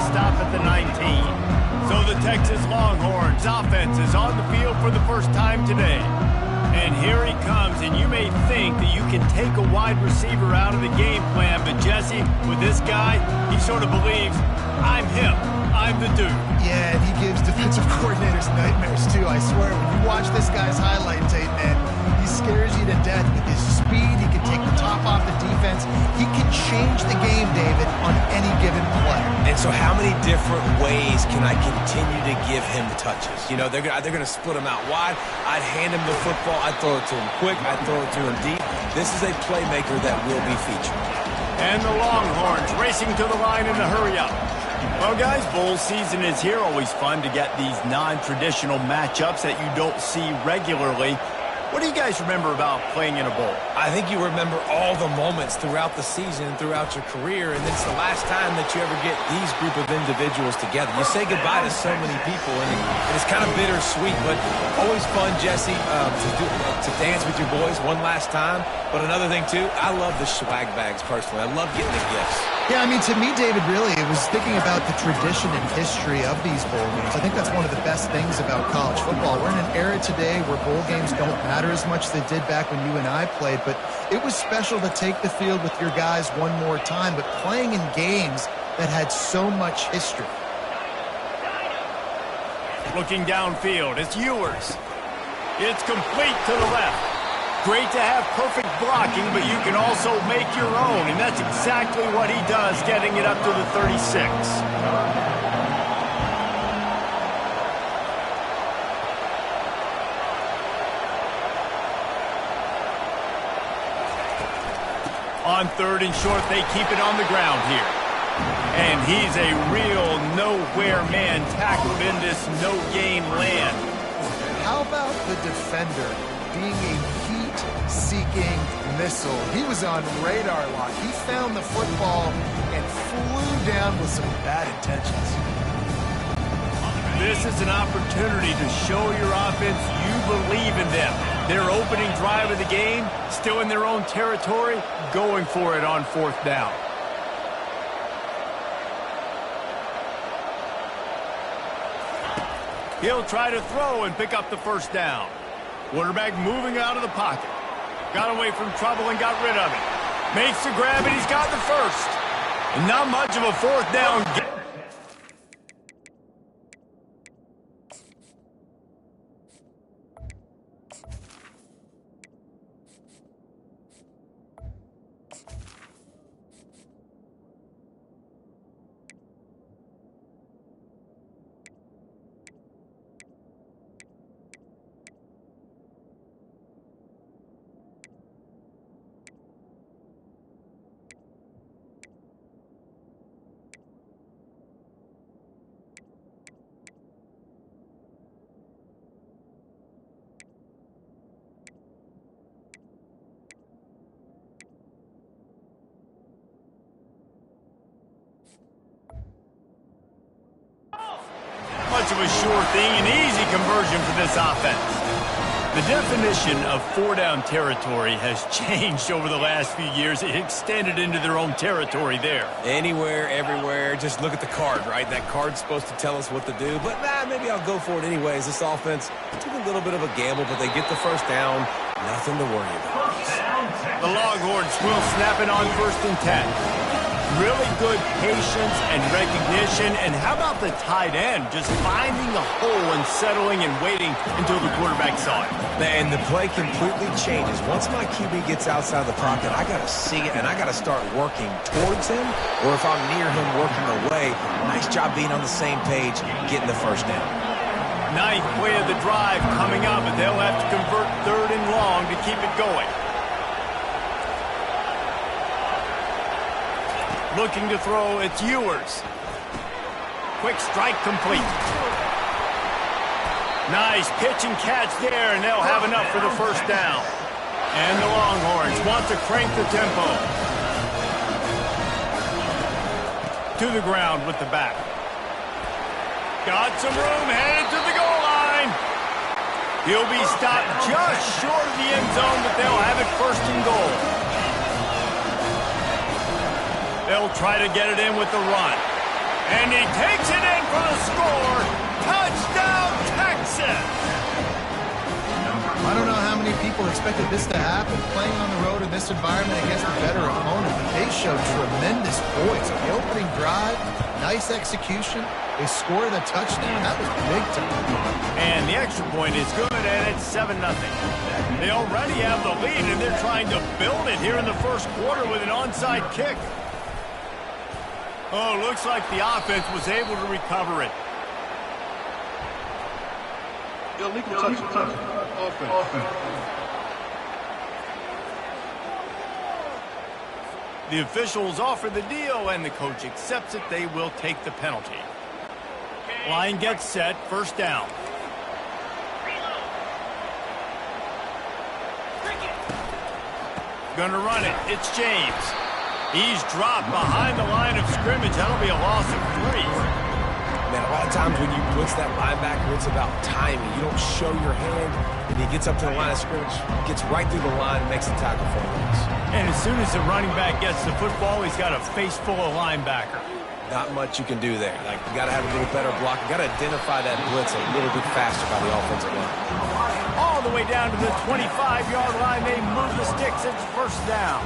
stop at the 19. So the Texas Longhorns offense is on the field for the first time today. And here he comes, and you may think that you can take a wide receiver out of the game plan, but Jesse, with this guy, he sort of believes, I'm him. I'm the dude. Yeah, and he gives defensive coordinators nightmares, too. I swear, when you watch this guy's highlight tape, man, he scares you to death with his speed. He can take the top off the defense. He can change the game, David, on any given play. And so how many different ways can I continue to give him the touches? You know, they're going to split him out wide. I'd hand him the football. I'd throw it to him quick. I'd throw it to him deep. This is a playmaker that will be featured. And the Longhorns racing to the line in the hurry-up. Well, guys, bowl season is here. Always fun to get these non-traditional matchups that you don't see regularly. What do you guys remember about playing in a bowl? I think you remember all the moments throughout the season and throughout your career, and it's the last time that you ever get these group of individuals together. You say goodbye to so many people, and it's kind of bittersweet, but always fun, Jesse, to dance with your boys one last time. But another thing, too, I love the swag bags, personally. I love getting the gifts. Yeah, I mean, to me, David, really, it was thinking about the tradition and history of these bowl games. I think that's one of the best things about college football. We're in an era today where bowl games don't matter as much as they did back when you and I played, but it was special to take the field with your guys one more time, but playing in games that had so much history. Looking downfield, it's Ewers. It's complete to the left. Great to have perfect blocking, but you can also make your own, and that's exactly what he does, getting it up to the 36. On third and short, they keep it on the ground here. And he's a real nowhere man tackled in this no-gain land. How about the defender being a heat-seeking missile? He was on radar lock. He found the football and flew down with some bad intentions. This is an opportunity to show your offense you believe in them. Their opening drive of the game, still in their own territory, going for it on fourth down. He'll try to throw and pick up the first down. Quarterback moving out of the pocket. Got away from trouble and got rid of it. Makes the grab and he's got the first. And not much of a fourth down. Much of a sure thing, an easy conversion for this offense. The definition of four-down territory has changed over the last few years. It extended into their own territory there. Anywhere, everywhere, just look at the card, right? That card's supposed to tell us what to do, but maybe I'll go for it anyways. This offense took a little bit of a gamble, but they get the first down. Nothing to worry about. The Longhorns will snap it on 1st and 10. Really good patience and recognition. And how about the tight end just finding the hole and settling and waiting until the quarterback saw it? And the play completely changes. Once my QB gets outside the pocket, I got to see it, and I got to start working towards him, or if I'm near him working away, nice job being on the same page, getting the first down. Ninth play of the drive coming up, and they'll have to convert 3rd and long to keep it going. Looking to throw, it's Ewers. Quick strike complete. Nice pitch and catch there, and they'll have enough for the first down. And the Longhorns want to crank the tempo. To the ground with the back. Got some room, headed to the goal line. He'll be stopped just short of the end zone, but they'll have it 1st and goal. They'll try to get it in with the run. And he takes it in for the score. Touchdown, Texas! I don't know how many people expected this to happen, playing on the road in this environment against a better opponent, but they showed tremendous poise. On the opening drive, nice execution. They score the touchdown. That was big time. And the extra point is good, and it's 7-0. They already have the lead, and they're trying to build it here in the first quarter with an onside kick. Oh, looks like the offense was able to recover it. Illegal touch. Offense. The officials offer the deal, and the coach accepts it. They will take the penalty. Line gets set, first down. Gonna run it. It's James. He's dropped behind the line of scrimmage. That'll be a loss of 3. Man, a lot of times when you blitz that linebacker, it's about timing. You don't show your hand, and he gets up to the line of scrimmage, gets right through the line, and makes the tackle for a loss. And as soon as the running back gets the football, he's got a face full of linebacker. Not much you can do there. Like, you got to have a little better block. You got to identify that blitz a little bit faster by the offensive line. All the way down to the 25-yard line. They move the sticks. It's first down.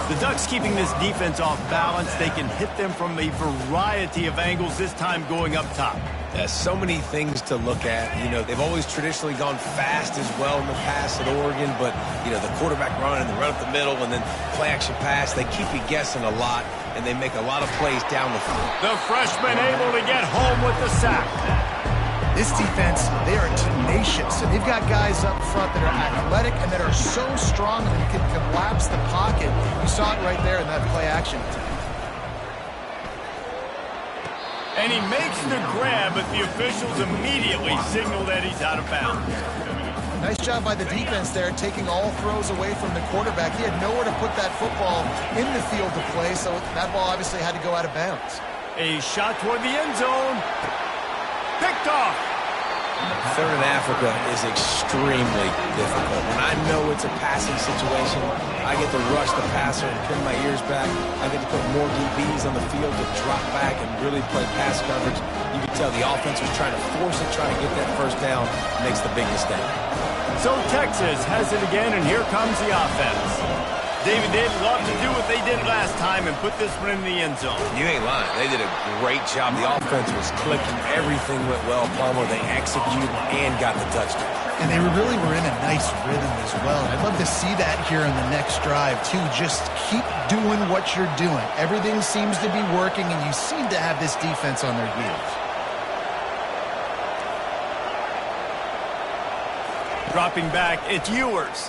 The Ducks keeping this defense off balance. They can hit them from a variety of angles, this time going up top. There's so many things to look at. You know, they've always traditionally gone fast as well in the past at Oregon, but, you know, the quarterback run and the run up the middle and then play-action pass, they keep you guessing a lot, and they make a lot of plays down the field. The freshman able to get home with the sack. This defense, they are tenacious, and they've got guys up front that are athletic and that are so strong and can collapse the pocket. You saw it right there in that play-action attack. And he makes the grab, but the officials immediately signal that he's out of bounds. Nice job by the defense there, taking all throws away from the quarterback. He had nowhere to put that football in the field to play, so that ball obviously had to go out of bounds. A shot toward the end zone. Picked off. Third in Africa is extremely difficult. When I know it's a passing situation, I get to rush the passer and pin my ears back. I get to put more DBs on the field to drop back and really play pass coverage. You can tell the offense was trying to force it, trying to get that first down, makes the big mistake. So Texas has it again, and here comes the offense. David, they'd love to do what they did last time and put this one in the end zone. You ain't lying. They did a great job. The offense was clicking. Everything went well. Palmer, they executed and got the touchdown. And they really were in a nice rhythm as well. I'd love to see that here in the next drive, too. Just keep doing what you're doing. Everything seems to be working, and you seem to have this defense on their heels. Dropping back, it's Ewers.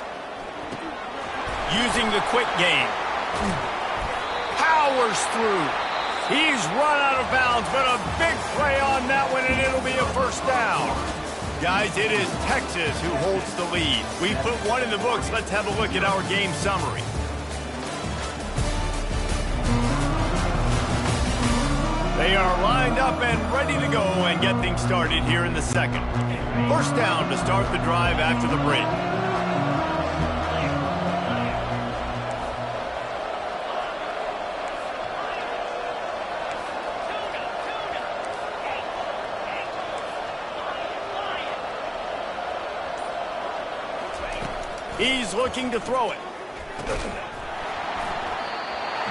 Using the quick game. Powers through. He's run out of bounds, but a big play on that one, and it'll be a first down. Guys, it is Texas who holds the lead. We put one in the books. Let's have a look at our game summary. They are lined up and ready to go and get things started here in the second. First down to start the drive after the break. He's looking to throw it.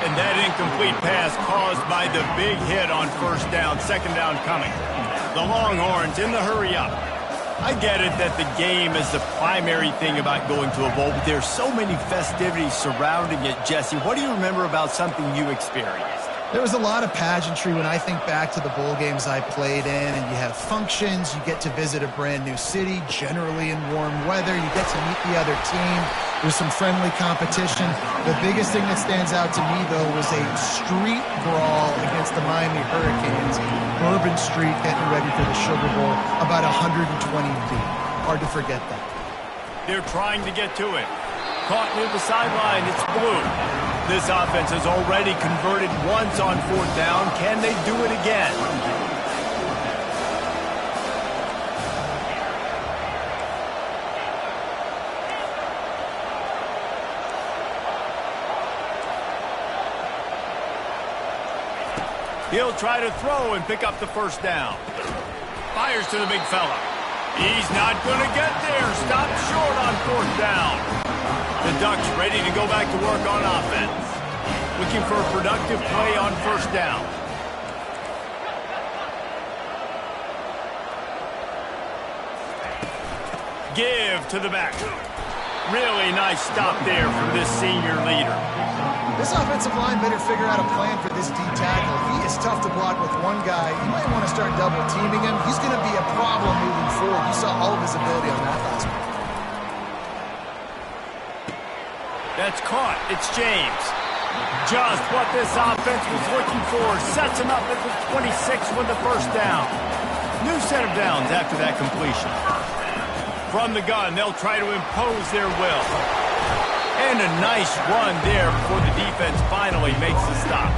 And that incomplete pass caused by the big hit on first down, second down coming. The Longhorns in the hurry up. I get it that the game is the primary thing about going to a bowl, but there's so many festivities surrounding it. Jesse, what do you remember about something you experienced? There was a lot of pageantry when I think back to the bowl games I played in, and you have functions, you get to visit a brand new city, generally in warm weather, you get to meet the other team, there's some friendly competition. The biggest thing that stands out to me, though, was a street brawl against the Miami Hurricanes, Bourbon Street getting ready for the Sugar Bowl, about 120 feet. Hard to forget that. They're trying to get to it. Caught near the sideline, it's Blue. This offense has already converted once on fourth down. Can they do it again? He'll try to throw and pick up the first down. Fires to the big fella. He's not going to get there. Stopped short on fourth down. The Ducks ready to go back to work on offense. Looking for a productive play on first down. Give to the back. Really nice stop there from this senior leader. This offensive line better figure out a plan for this D tackle. He is tough to block with one guy. You might want to start double teaming him. He's going to be a problem moving forward. You saw all of his ability on that last one. That's caught. It's James. Just what this offense was looking for. Sets him up at the 26 with the first down. New set of downs after that completion. From the gun, they'll try to impose their will. And a nice run there before the defense finally makes the stop.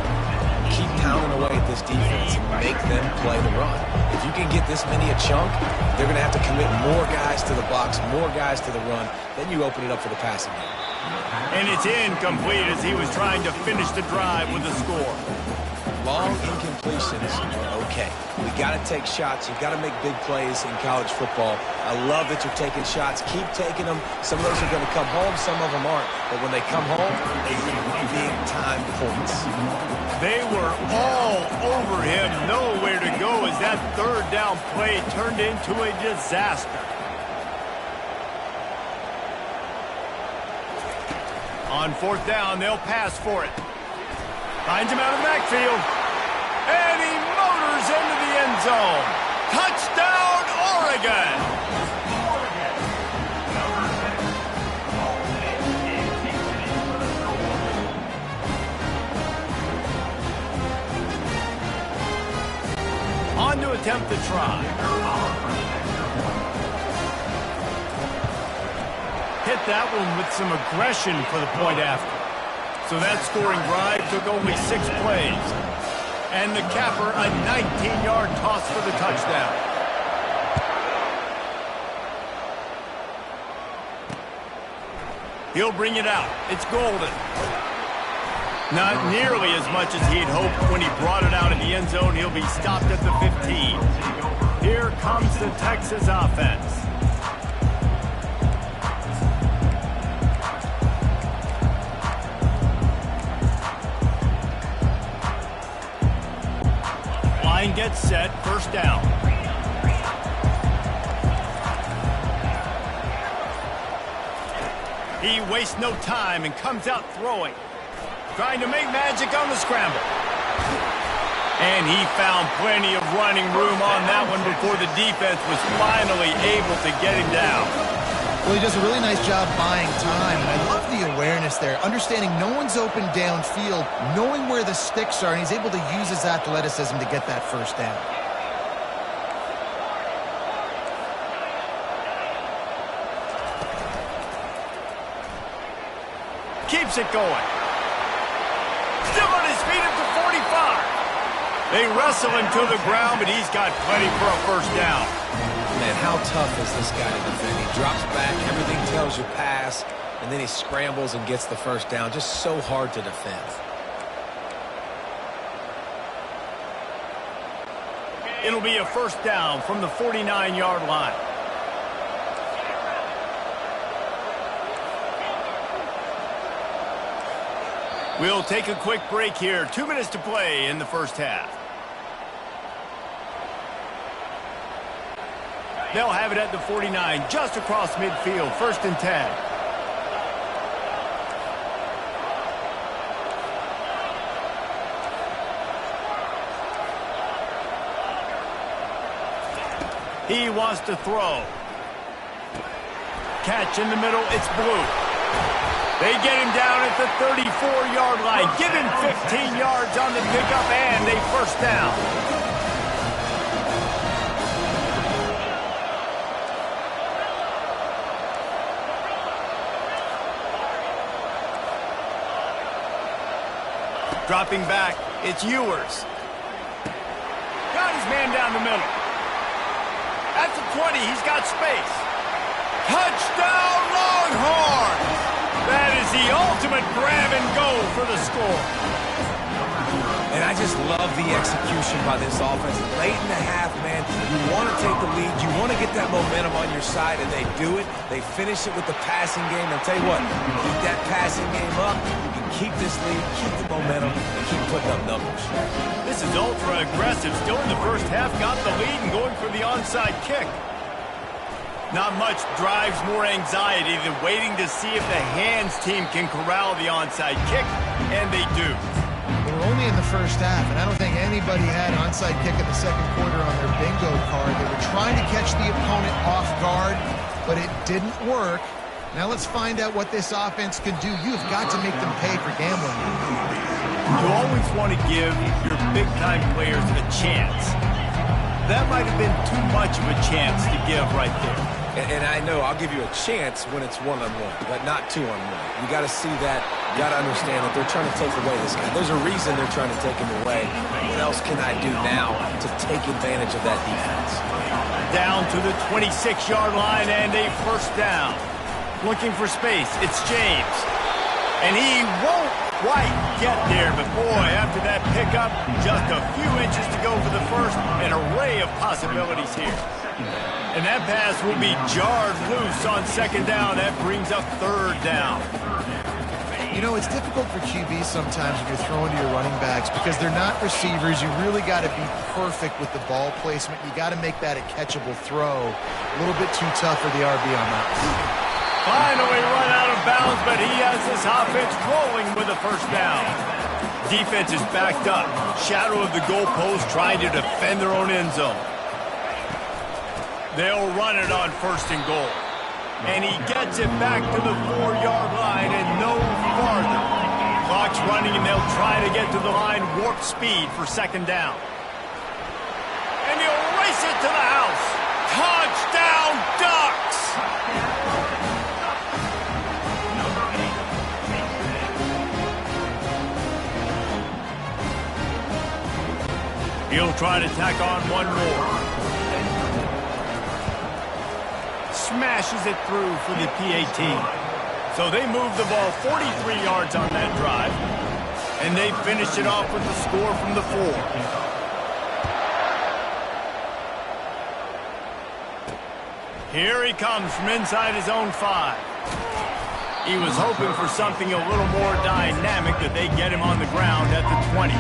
Keep pounding away at this defense and make them play the run. If you can get this many a chunk, they're going to have to commit more guys to the box, more guys to the run. Then you open it up for the passing game. And it's incomplete as he was trying to finish the drive with a score. Long incompletions are okay. We got to take shots. You've got to make big plays in college football. I love that you're taking shots. Keep taking them. Some of those are going to come home. Some of them aren't. But when they come home, they get big-time points. They were all over him. Nowhere to go as that third down play turned into a disaster. On fourth down, they'll pass for it. Finds him out of the backfield. And he motors into the end zone. Touchdown, Oregon! On to attempt the try. Hit that one with some aggression for the point after. So that scoring drive took only 6 plays. And the capper, a 19-yard toss for the touchdown. He'll bring it out. It's Golden. Not nearly as much as he'd hoped when he brought it out in the end zone. He'll be stopped at the 15. Here comes the Texas offense. Line gets set, first down. He wastes no time and comes out throwing. Trying to make magic on the scramble. And he found plenty of running room on that one before the defense was finally able to get him down. Well, he does a really nice job buying time, and I love the awareness there, understanding no one's open downfield, knowing where the sticks are, and he's able to use his athleticism to get that first down. Keeps it going. Still on his feet at the 45. They wrestle him to the ground, but he's got plenty for a first down. Man, how tough is this guy to defend? He drops back, everything tells you pass, and then he scrambles and gets the first down. Just so hard to defend. It'll be a first down from the 49-yard line. We'll take a quick break here. 2 minutes to play in the first half. They'll have it at the 49, just across midfield, 1st and 10. He wants to throw. Catch in the middle, it's Blue. They get him down at the 34-yard line. Give him 15 yards on the pickup and a first down. Dropping back, it's Ewers. Got his man down the middle. At the 20, he's got space. Touchdown, Longhorns! That is the ultimate grab and go for the score. And I just love the execution by this offense. Late in the half, man, you want to take the lead. You want to get that momentum on your side, and they do it. They finish it with the passing game. I'll tell you what, keep that passing game up. You can keep this lead, keep the momentum, and keep putting up numbers. This is ultra aggressive. Still in the first half, got the lead and going for the onside kick. Not much drives more anxiety than waiting to see if the hands team can corral the onside kick, and they do. We're only in the first half, and I don't think anybody had onside kick in the second quarter on their bingo card. They were trying to catch the opponent off guard, but it didn't work. Now let's find out what this offense can do. You've got to make them pay for gambling. You always want to give your big-time players a chance. That might have been too much of a chance to give right there. And I know I'll give you a chance when it's one-on-one, but not two-on-one. You got to see that. You got to understand that they're trying to take away this guy. There's a reason they're trying to take him away. What else can I do now to take advantage of that defense? Down to the 26-yard line and a first down. Looking for space. It's James. And he won't quite get there, but boy, after that pickup, just a few inches to go for the first. An array of possibilities here. And that pass will be jarred loose on second down. That brings up third down. You know, it's difficult for QBs sometimes when you're throwing to your running backs because they're not receivers. You really got to be perfect with the ball placement. You got to make that a catchable throw. A little bit too tough for the RB on that. Finally run out of bounds, but he has this offense rolling with a first down. Defense is backed up. Shadow of the goalpost trying to defend their own end zone. They'll run it on first and goal. And he gets it back to the 4-yard line and no farther. Clock's running and they'll try to get to the line warp speed for second down. And he'll race it to the house. Touchdown, Ducks! He'll try to tack on one more. Smashes it through for the PAT. So they move the ball 43 yards on that drive. And they finish it off with the score from the 4. Here he comes from inside his own 5. He was hoping for something a little more dynamic, that they get him on the ground at the 20.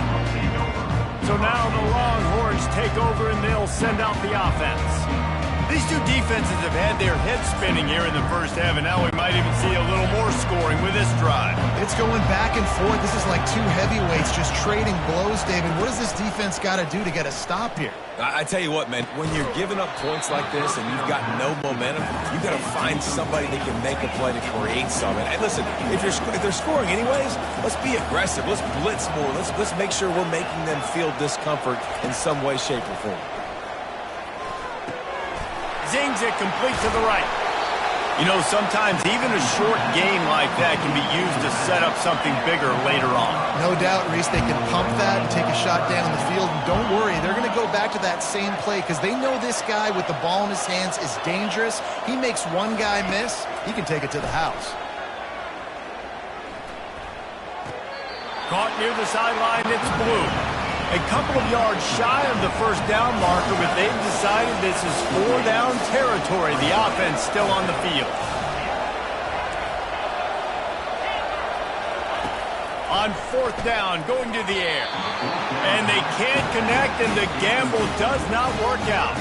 So now the Longhorns take over and they'll send out the offense. These two defenses have had their heads spinning here in the first half, and now we might even see a little more scoring with this drive. It's going back and forth. This is like two heavyweights just trading blows, David. What does this defense got to do to get a stop here? I tell you what, man, when you're giving up points like this and you've got no momentum, you've got to find somebody that can make a play to create something. And listen, if they're scoring anyways, let's be aggressive. Let's blitz more. Let's make sure we're making them feel discomfort in some way, shape, or form. Zings it complete to the right. You know, sometimes even a short game like that can be used to set up something bigger later on. No doubt, Reese, they can pump that and take a shot down the field. And don't worry, they're going to go back to that same play because they know this guy with the ball in his hands is dangerous. He makes one guy miss, he can take it to the house. Caught near the sideline, it's Blue. A couple of yards shy of the first down marker, but they've decided this is 4-down territory. The offense still on the field. On fourth down, going to the air. And they can't connect, and the gamble does not work out.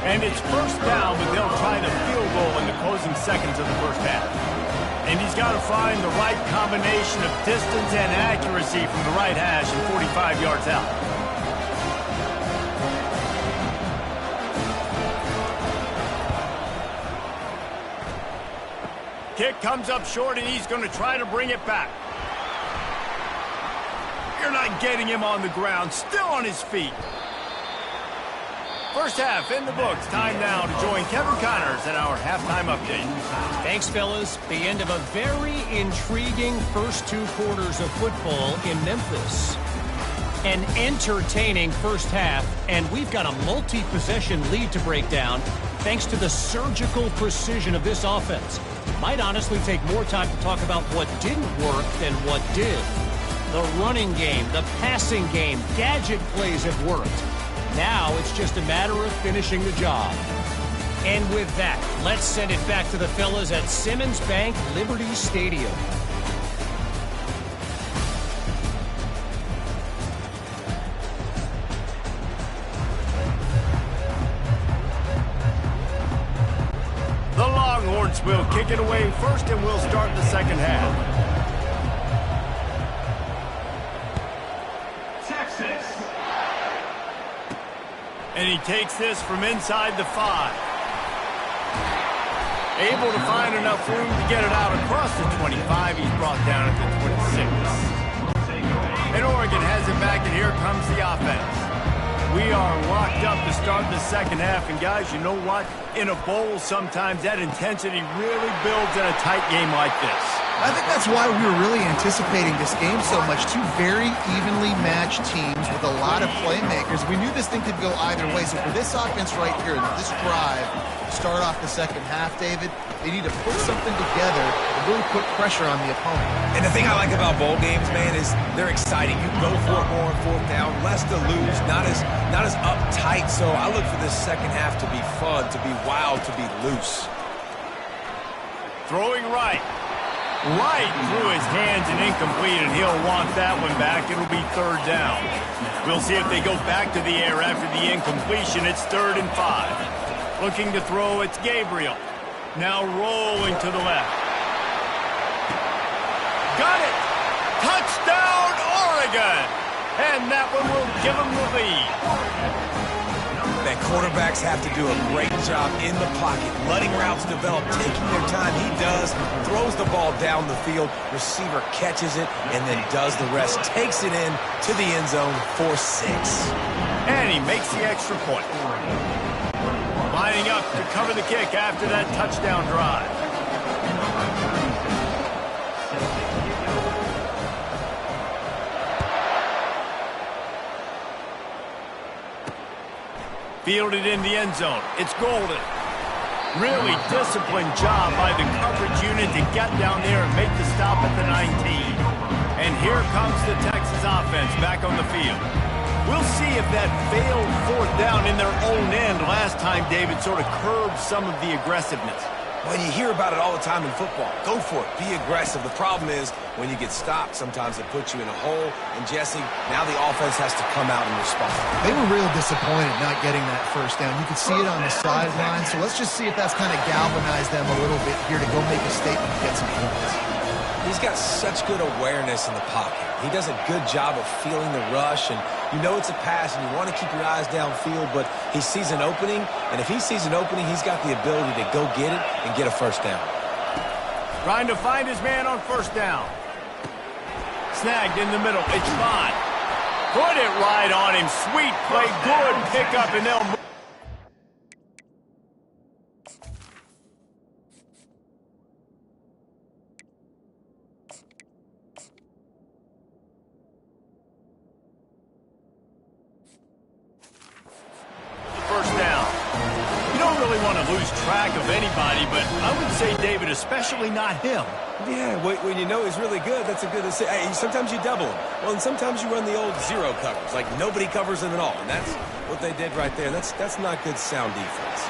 And it's first down, but they'll try the field goal in the closing seconds of the first half. And he's got to find the right combination of distance and accuracy from the right hash and 45 yards out. Kick comes up short, and he's going to try to bring it back. You're not getting him on the ground, still on his feet. First half in the books. Time now to join Kevin Connors at our halftime update. Thanks, fellas. The end of a very intriguing first 2 quarters of football in Memphis. An entertaining first half, and we've got a multi-possession lead to break down thanks to the surgical precision of this offense. Might honestly take more time to talk about what didn't work than what did. The running game, the passing game, gadget plays have worked. Now it's just a matter of finishing the job. And with that, let's send it back to the fellas at Simmons Bank Liberty Stadium. The Longhorns will kick it away first, and we'll start the second half. Texas. And he takes this from inside the 5. Able to find enough room to get it out across the 25. He's brought down at the 26. And Oregon has it back, and here comes the offense. We are locked up to start the second half, and guys, you know what? In a bowl, sometimes that intensity really builds in a tight game like this. I think that's why we were really anticipating this game so much. Two very evenly matched teams with a lot of playmakers. We knew this thing could go either way. So for this offense right here, this drive, start off the second half, David, they need to put something together and really put pressure on the opponent. And the thing I like about bowl games, man, is they're exciting. You go for it more on fourth down, less to lose, not as uptight. So I look for this second half to be fun, to be wild, to be loose. Throwing right through his hands and incomplete, and he'll want that one back. It'll be third down. We'll see if they go back to the air after the incompletion. It's 3rd and 5. Looking to throw, it's Gabriel. Now rolling to the left. Got it! Touchdown, Oregon! And that one will give them the lead. Man, quarterbacks have to do a great job in the pocket, letting routes develop, taking their time. He does, throws the ball down the field, receiver catches it, and then does the rest, takes it in to the end zone for 6. And he makes the extra point. Lining up to cover the kick after that touchdown drive. Fielded in the end zone. It's Golden. Really disciplined job by the coverage unit to get down there and make the stop at the 19. And here comes the Texas offense back on the field. We'll see if that failed fourth down in their own end last time, David, sort of curbed some of the aggressiveness. Well, you hear about it all the time in football. Go for it. Be aggressive. The problem is when you get stopped, sometimes it puts you in a hole. And, Jesse, now the offense has to come out and respond. They were real disappointed not getting that first down. You could see it on the sideline. So let's just see if that's kind of galvanized them a little bit here to go make a statement and get some points. He's got such good awareness in the pocket. He does a good job of feeling the rush, and you know it's a pass, and you want to keep your eyes downfield, but he sees an opening, and if he sees an opening, he's got the ability to go get it and get a first down. Trying to find his man on first down. Snagged in the middle. It's Bond. Put it right on him. Sweet play. Good pickup, and they'll move. Of anybody, but I would say, David, especially not him. Yeah, when you know he's really good, that's a good decision. Hey, sometimes you double him. Well, and sometimes you run the old zero covers, like nobody covers him at all, and that's what they did right there. That's not good sound defense.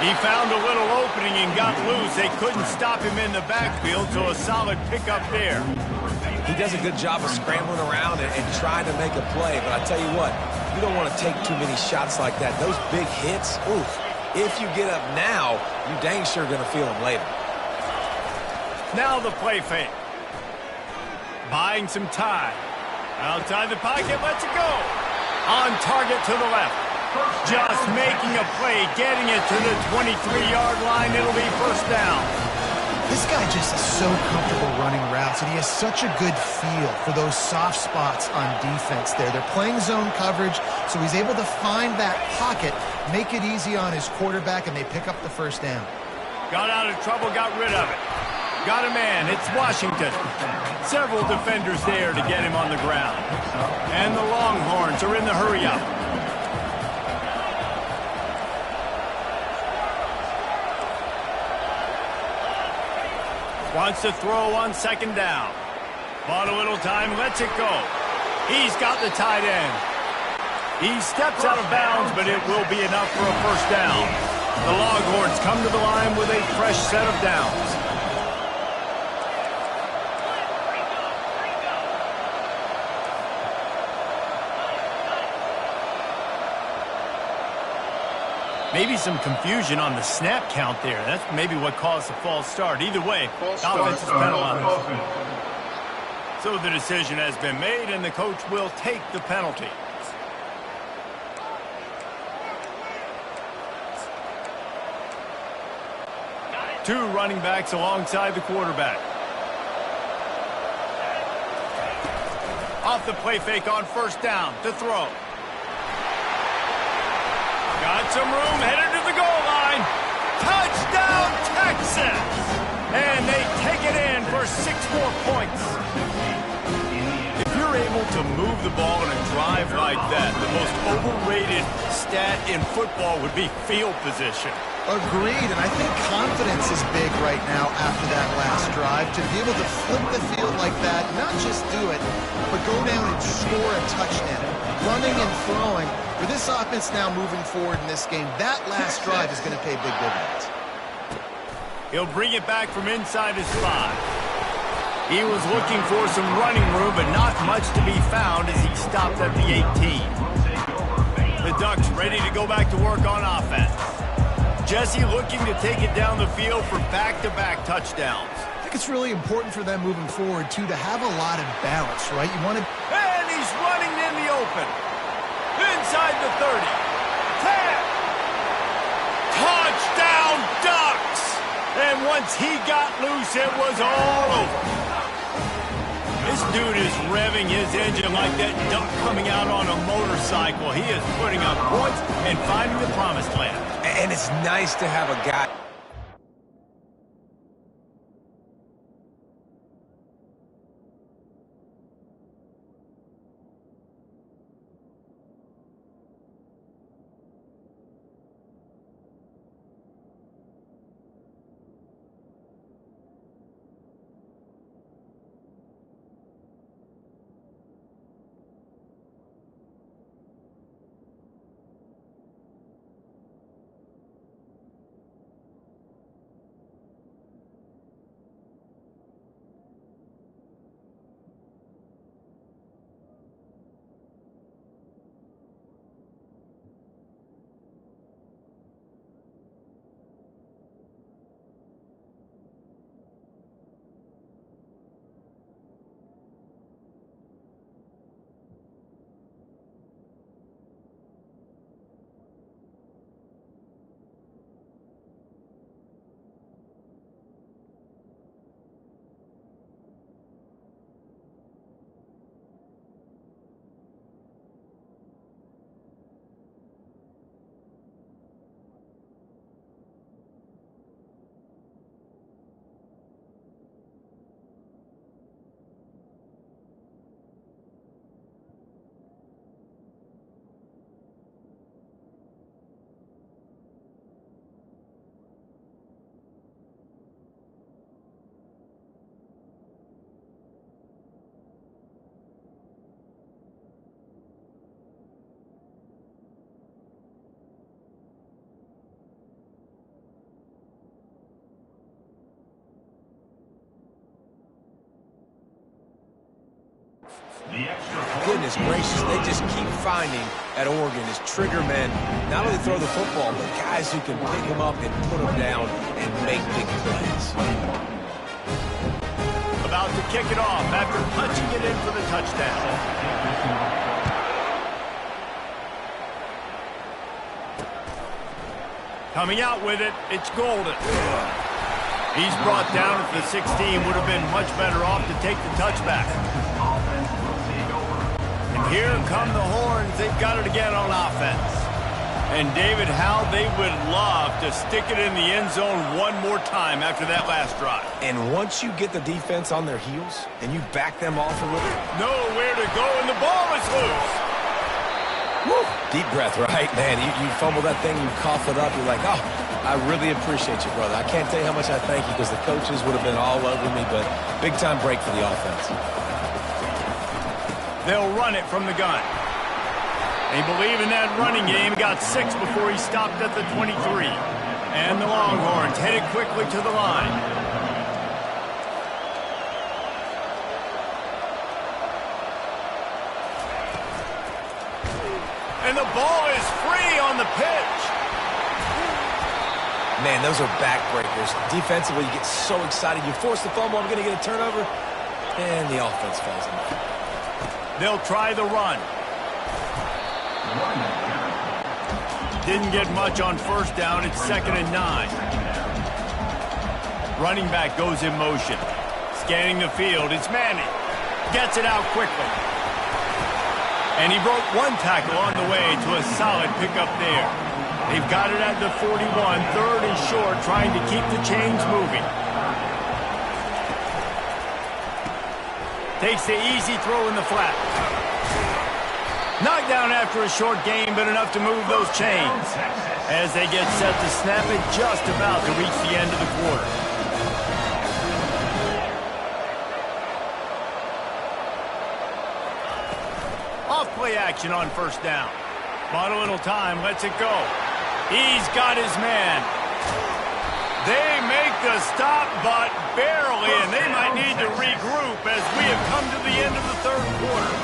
He found a little opening and got loose. They couldn't stop him in the backfield, so a solid pickup there. He does a good job of scrambling around and trying to make a play, but I tell you what, you don't want to take too many shots like that. Those big hits, oof. If you get up now, you dang sure going to feel them later. Now the play fake. Buying some time. Outside the pocket, lets it go. On target to the left. Just making a play, getting it to the 23-yard line. It'll be first down. This guy just is so comfortable running routes, and he has such a good feel for those soft spots on defense there. They're playing zone coverage, so he's able to find that pocket, make it easy on his quarterback, and they pick up the first down. Got out of trouble, got rid of it. Got a man, it's Washington. Several defenders there to get him on the ground. And the Longhorns are in the hurry-up. Wants to throw on second down. Bought a little time, lets it go. He's got the tight end. He steps out of bounds, but it will be enough for a first down. The Longhorns come to the line with a fresh set of downs. Maybe some confusion on the snap count there. That's maybe what caused the false start. Either way, the offense is penalized. So the decision has been made, and the coach will take the penalty. Two running backs alongside the quarterback. Off the play fake on first down to throw. Got some room, headed to the goal line. Touchdown, Texas! And they take it in for 6 more points. If you're able to move the ball in a drive like that, the most overrated stat in football would be field position. Agreed, and I think confidence is big right now after that last drive. To be able to flip the field like that, not just do it, but go down and score a touchdown. Running and throwing. For this offense now moving forward in this game, that last drive is going to pay big dividends. He'll bring it back from inside his 5. He was looking for some running room, but not much to be found as he stopped at the 18. The Ducks ready to go back to work on offense. Jesse looking to take it down the field for back-to-back touchdowns. I think it's really important for them moving forward, too, to have a lot of balance, right? You want to... And he's running in the open. Inside the 30. 10. Touchdown, Ducks! And once he got loose, it was all over. This dude is revving his engine like that duck coming out on a motorcycle. He is putting up points and finding the promised land. And it's nice to have a guy. Goodness gracious, they just keep finding at Oregon is trigger men, not only throw the football, but guys who can pick them up and put them down and make big plays. About to kick it off after punching it in for the touchdown. Coming out with it, it's Golden. He's brought down at the 16, would have been much better off to take the touchback. And here come the Horns. They've got it again on offense. And David, how they would love to stick it in the end zone one more time after that last drive. And once you get the defense on their heels and you back them off a little. Nowhere to go, and the ball is loose. Woo. Deep breath, right? Man, you fumble that thing, you cough it up, you're like, oh, I really appreciate you, brother. I can't tell you how much I thank you because the coaches would have been all over me, but big-time break for the offense. They'll run it from the gun. They believe in that running game. Got 6 before he stopped at the 23. And the Longhorns headed quickly to the line. And the ball is free on the pitch. Man, those are backbreakers. Defensively, you get so excited. You force the fumble, I'm going to get a turnover. And the offense falls in. They'll try the run. Didn't get much on first down. It's 2nd and 9. Running back goes in motion. Scanning the field. It's Manning. Gets it out quickly. And he broke 1 tackle on the way to a solid pickup there. They've got it at the 41, 3rd and short, trying to keep the chains moving. Takes the easy throw in the flat. Knocked down after a short game, but enough to move those chains. As they get set to snap it, just about to reach the end of the quarter. Off play action on first down. Bought a little time, lets it go. He's got his man. They make the stop, but barely, and they might need to regroup as we have come to the end of the 3rd quarter.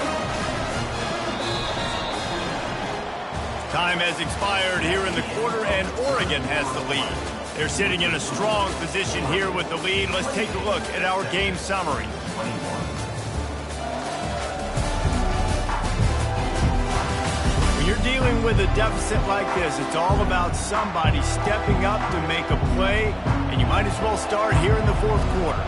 Time has expired here in the quarter, and Oregon has the lead. They're sitting in a strong position here with the lead. Let's take a look at our game summary. When you're dealing with a deficit like this, it's all about somebody stepping up to make a play, and you might as well start here in the 4th quarter.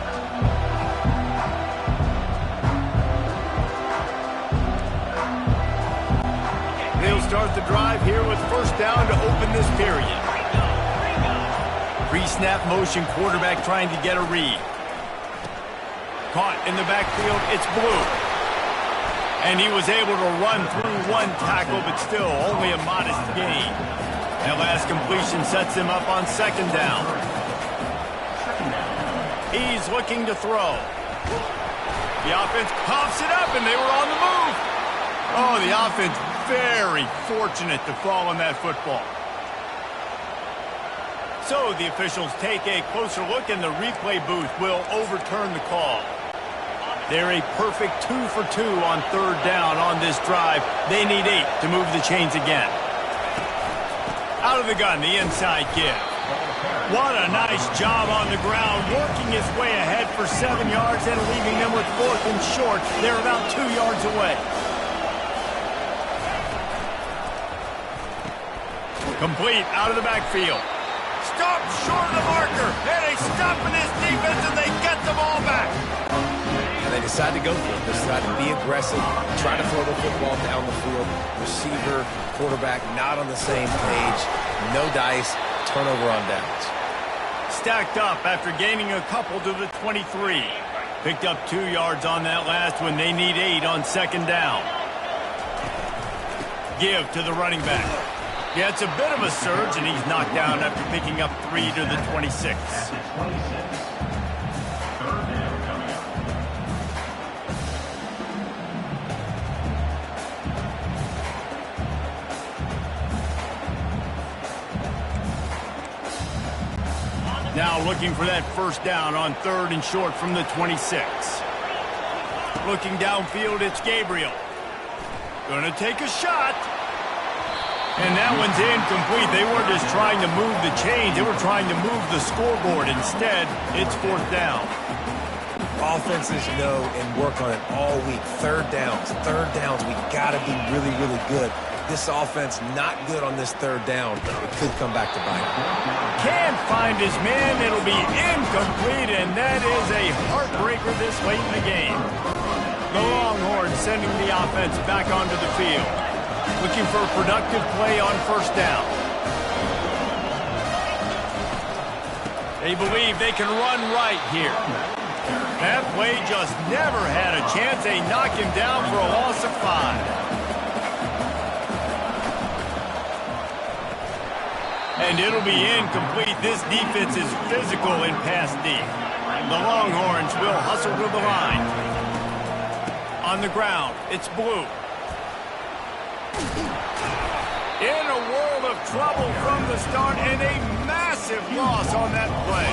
They'll start the drive here with first down to open this period. Pre-snap motion, quarterback trying to get a read. Caught in the backfield, it's Blue. And he was able to run through 1 tackle, but still only a modest gain. That last completion sets him up on 2nd down. He's looking to throw. The offense pops it up, and they were on the move. Oh, the offense very fortunate to fall on that football. So the officials take a closer look, and the replay booth will overturn the call. They're a perfect 2 for 2 on 3rd down on this drive. They need 8 to move the chains again. Out of the gun, the inside give. What a nice job on the ground, working his way ahead for 7 yards and leaving them with 4th and short. They're about 2 yards away. Complete out of the backfield. Stop short of the marker. And they stop in his defense, and they get the ball back. And they decide to go for it. They decide to be aggressive, try to throw the football down the field. Receiver, quarterback, not on the same page. No dice, turnover on downs. Stacked up after gaining a couple to the 23. Picked up 2 yards on that last one. They need 8 on 2nd down. Give to the running back. Yeah, it's a bit of a surge, and he's knocked down after picking up 3 to the 26. Now looking for that first down on 3rd and short from the 26. Looking downfield, it's Gabriel. Gonna take a shot. And that one's incomplete. They weren't just trying to move the chains. They were trying to move the scoreboard. Instead, it's 4th down. Offenses know and work on it all week. 3rd downs. We got to be really, really good. This offense not good on this 3rd down. It could come back to bite. Can't find his man. It'll be incomplete, and that is a heartbreaker this late in the game. The Longhorns sending the offense back onto the field. Looking for a productive play on first down. They believe they can run right here. That play just never had a chance. They knock him down for a loss of 5. And it'll be incomplete. This defense is physical in pass D. The Longhorns will hustle to the line. On the ground, it's Blue. In a world of trouble from the start, and a massive loss on that play.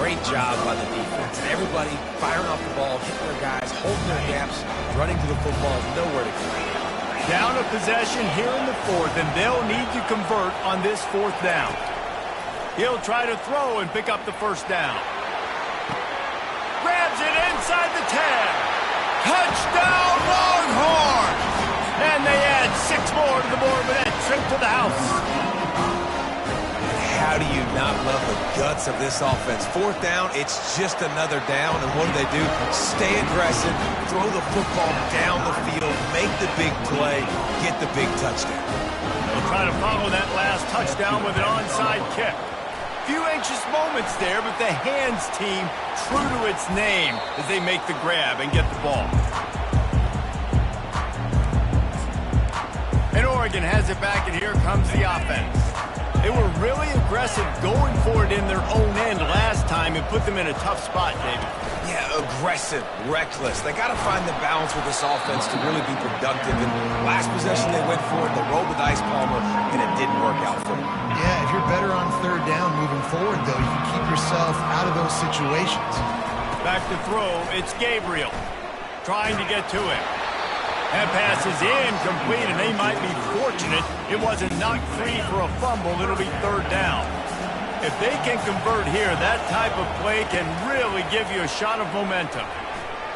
Great job by the defense. Everybody firing off the ball, hitting their guys, holding their gaps, running to the football, nowhere to go. Down a possession here in the fourth, and they'll need to convert on this fourth down. He'll try to throw and pick up the first down. Grabs it inside the 10. Touchdown, Longhorns! And they add 6 more to the board with that trip to the house. How do you not love the guts of this offense? Fourth down, it's just another down, and what do? Stay aggressive, throw the football down the field, make the big play, get the big touchdown. They'll try to follow that last touchdown with an onside kick. Few anxious moments there, but the hands team true to its name as they make the grab and get the ball. And Oregon has it back, and here comes the offense. They were really aggressive going for it in their own end last time and put them in a tough spot, David. Yeah, aggressive, reckless. They got to find the balance with this offense to really be productive. And last possession they went for it, they rolled the dice, Palmer, and it didn't work out for them. Yeah, if you're better on third down moving forward, though, you can keep yourself out of those situations. Back to throw, it's Gabriel trying to get to him. That pass is incomplete, and they might be fortunate it wasn't knocked free for a fumble. It'll be third down. If they can convert here, that type of play can really give you a shot of momentum.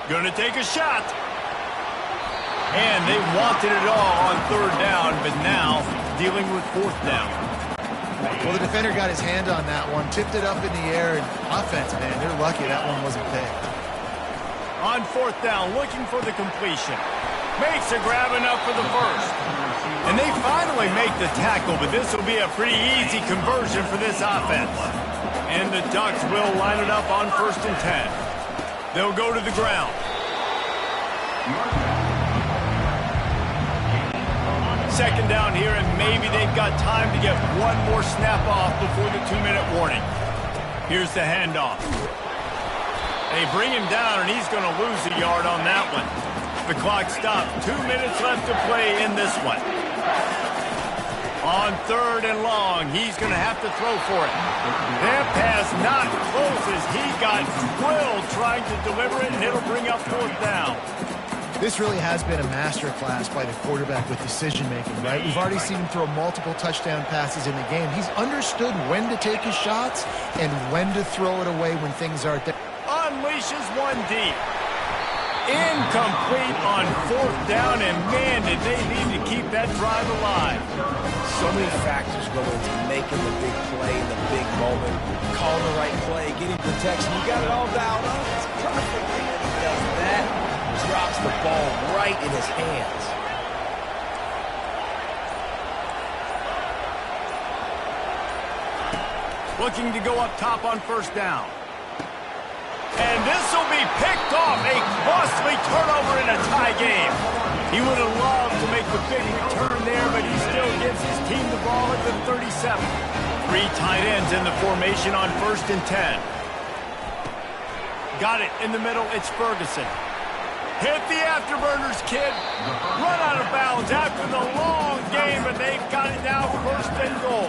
Gonna take a shot. And they wanted it all on third down, but now dealing with fourth down. Well, the defender got his hand on that one, tipped it up in the air, and offense, man, they're lucky that one wasn't picked. On fourth down, looking for the completion. Makes a grab enough for the first. And they finally make the tackle, but this will be a pretty easy conversion for this offense. And the Ducks will line it up on 1st and 10. They'll go to the ground. Second down here, and maybe they've got time to get one more snap off before the 2-minute warning. Here's the handoff. They bring him down, and he's going to lose a yard on that one. The clock stopped. 2 minutes left to play in this one. On third and long, he's going to have to throw for it. That pass not close as he got drilled trying to deliver it, and it'll bring up fourth down. This really has been a masterclass by the quarterback with decision-making, right? We've already seen him throw multiple touchdown passes in the game. He's understood when to take his shots and when to throw it away when things aren't there. Unleashes one deep. Incomplete on fourth down, and man, did they need to keep that drive alive. So many factors go into making the big play in the big moment. Calling the right play, getting protection. You got it all dialed up. It's perfect. And he does that. Drops the ball right in his hands. Looking to go up top on first down. And this will be picked off. A costly turnover in a tie game. He would have loved to make the big return there, but he still gives his team the ball at the 37. 3 tight ends in the formation on 1st and 10. Got it in the middle. It's Ferguson. Hit the afterburners, kid. Run out of bounds after the long game, and they've got it now 1st and goal.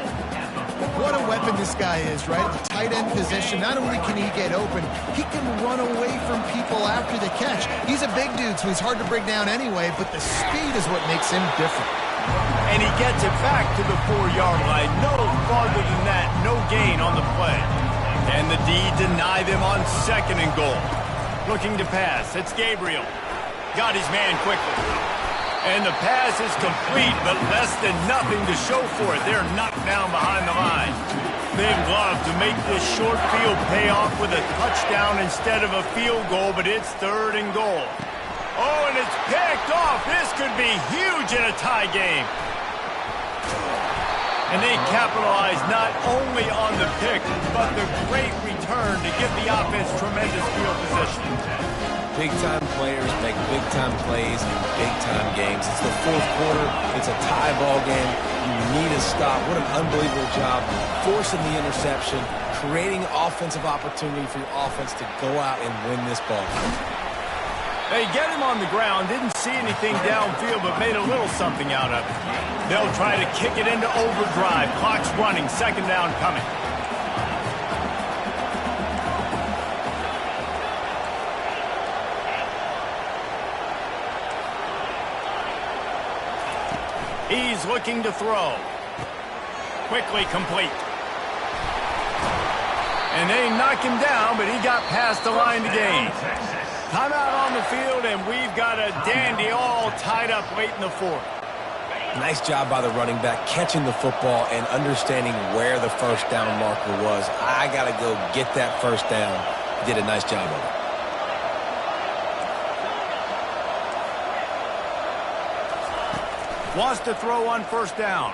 What a weapon this guy is, right? The tight end position, not only can he get open, he can run away from people after the catch. He's a big dude, so he's hard to bring down anyway, but the speed is what makes him different. And he gets it back to the 4-yard line. No farther than that, no gain on the play. And the D deny them on 2nd and goal. Looking to pass, it's Gabriel. Got his man quickly. And the pass is complete, but less than nothing to show for it. They're knocked down behind the line. They'd love to make this short field pay off with a touchdown instead of a field goal, but it's 3rd and goal. Oh, and it's picked off. This could be huge in a tie game. And they capitalize not only on the pick, but the great return to give the offense tremendous field position. Big-time players make big-time plays in big-time games. It's the 4th quarter. It's a tie ball game. You need a stop. What an unbelievable job forcing the interception, creating offensive opportunity for your offense to go out and win this ball game. They get him on the ground, didn't see anything downfield, but made a little something out of it. They'll try to kick it into overdrive. Clock's running, second down coming. He's looking to throw. Quickly complete. And they knock him down, but he got past the line to gain. Timeout on the field, and we've got a dandy all tied up late in the fourth. Nice job by the running back, catching the football and understanding where the first down marker was. I got to go get that first down. Did a nice job of it. Wants to throw on first down.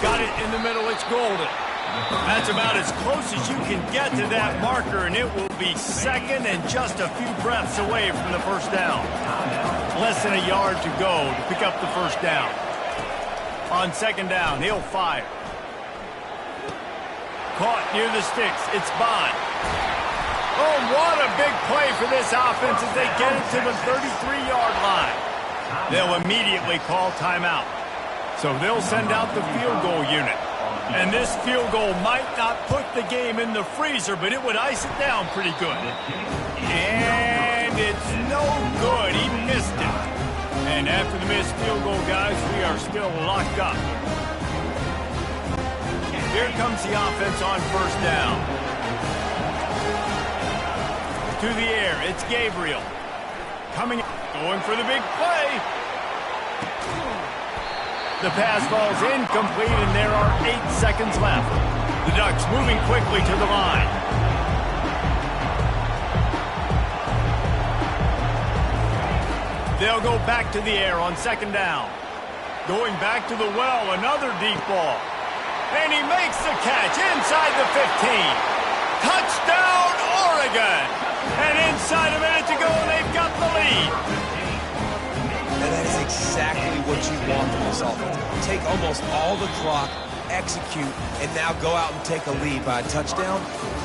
Got it in the middle. It's golden. That's about as close as you can get to that marker, and it will be second and just a few breaths away from the first down. Less than a yard to go to pick up the first down. On second down, he'll fire. Caught near the sticks. It's Bond. Oh, what a big play for this offense as they get it to the 33-yard line. They'll immediately call timeout. So they'll send out the field goal unit. And this field goal might not put the game in the freezer, but it would ice it down pretty good. And it's no good. He missed it. And after the missed field goal, guys, we are still locked up. Here comes the offense on first down. To the air, it's Gabriel. Going for the big play. The pass falls incomplete, and there are 8 seconds left. The Ducks moving quickly to the line. They'll go back to the air on second down. Going back to the well, another deep ball. And he makes the catch inside the 15. Touchdown, Oregon! And inside a minute to go, they've got the lead. And that is exactly what you want from this offense. Take almost all the clock, execute, and now go out and take a lead by a touchdown.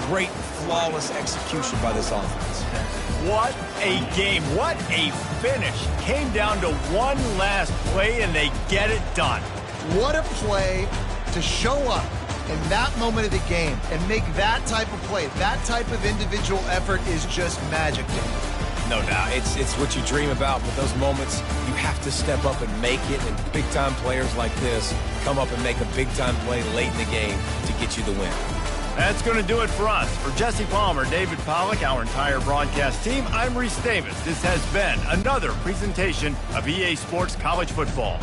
Great, flawless execution by this offense. What a game. What a finish. Came down to one last play, and they get it done. What a play to show up in that moment of the game and make that type of play. That type of individual effort is just magic to me. No doubt. It's what you dream about, but those moments, you have to step up and make it, and big-time players like this come up and make a big-time play late in the game to get you the win. That's going to do it for us. For Jesse Palmer, David Pollack, our entire broadcast team, I'm Reese Davis. This has been another presentation of EA Sports College Football.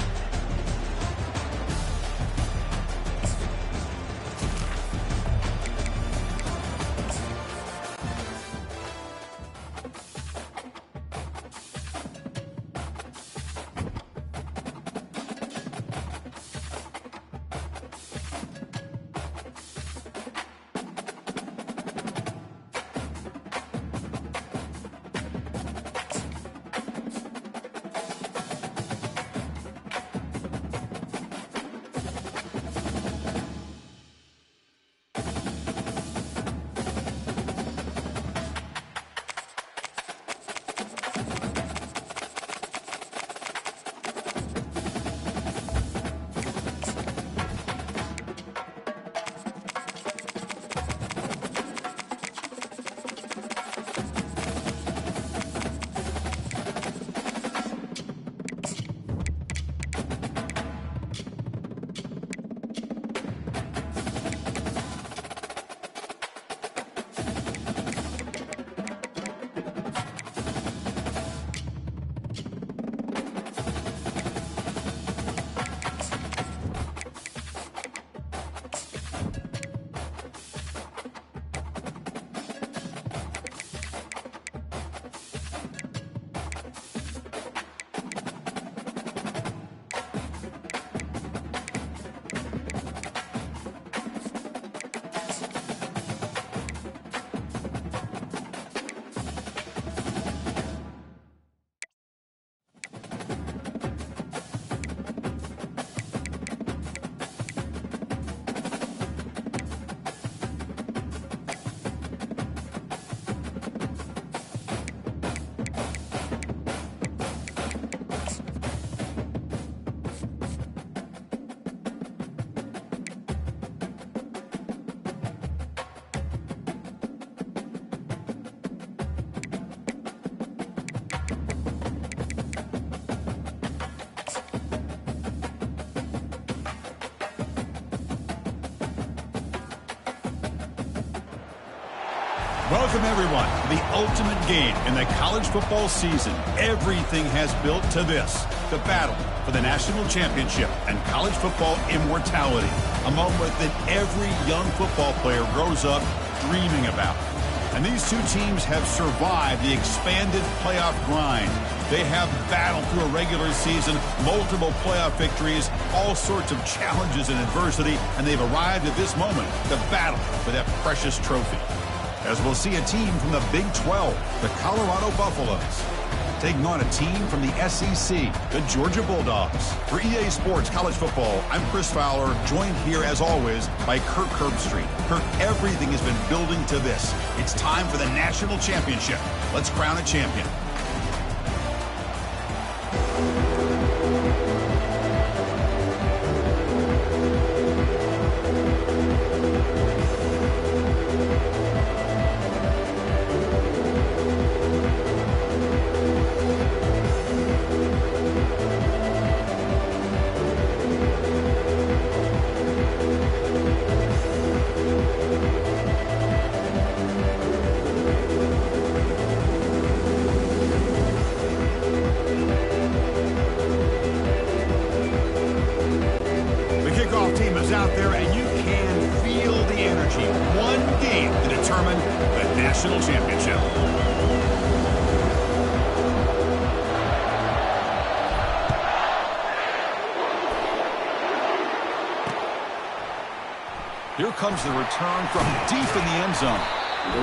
Welcome, everyone, to the ultimate game in the college football season. Everything has built to this, the battle for the national championship and college football immortality, a moment that every young football player grows up dreaming about. And these two teams have survived the expanded playoff grind. They have battled through a regular season, multiple playoff victories, all sorts of challenges and adversity, and they've arrived at this moment, the battle for that precious trophy. As we'll see a team from the Big 12, the Colorado Buffaloes, taking on a team from the SEC, the Georgia Bulldogs. For EA Sports College Football, I'm Chris Fowler, joined here as always by Kirk Herbstreit. Kirk, everything has been building to this. It's time for the national championship. Let's crown a champion. Out there, and you can feel the energy. One game to determine the national championship. Here comes the return from deep in the end zone.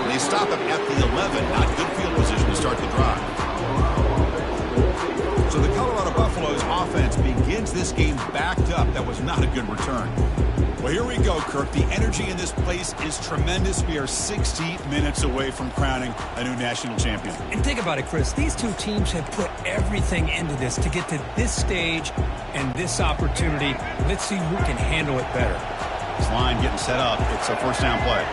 They stop him at the 11. Not good field position to start the drive. So the Colorado Buffaloes offense begins this game backed up. That was not a good return. Well, here we go, Kirk. The energy in this place is tremendous. We are 60 minutes away from crowning a new national champion. And think about it, Chris. These two teams have put everything into this to get to this stage and this opportunity. Let's see who can handle it better. This line getting set up. It's a first down play.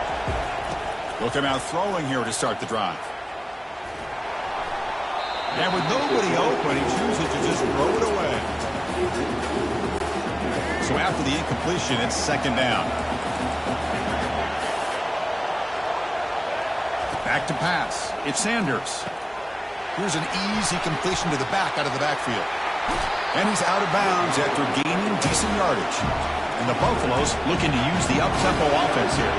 We'll come out throwing here to start the drive. And with nobody open, he chooses to just throw it away. So after the incompletion, it's second down. Back to pass. It's Sanders. Here's an easy completion to the back out of the backfield. And he's out of bounds after gaining decent yardage. And the Buffaloes looking to use the up-tempo offense here.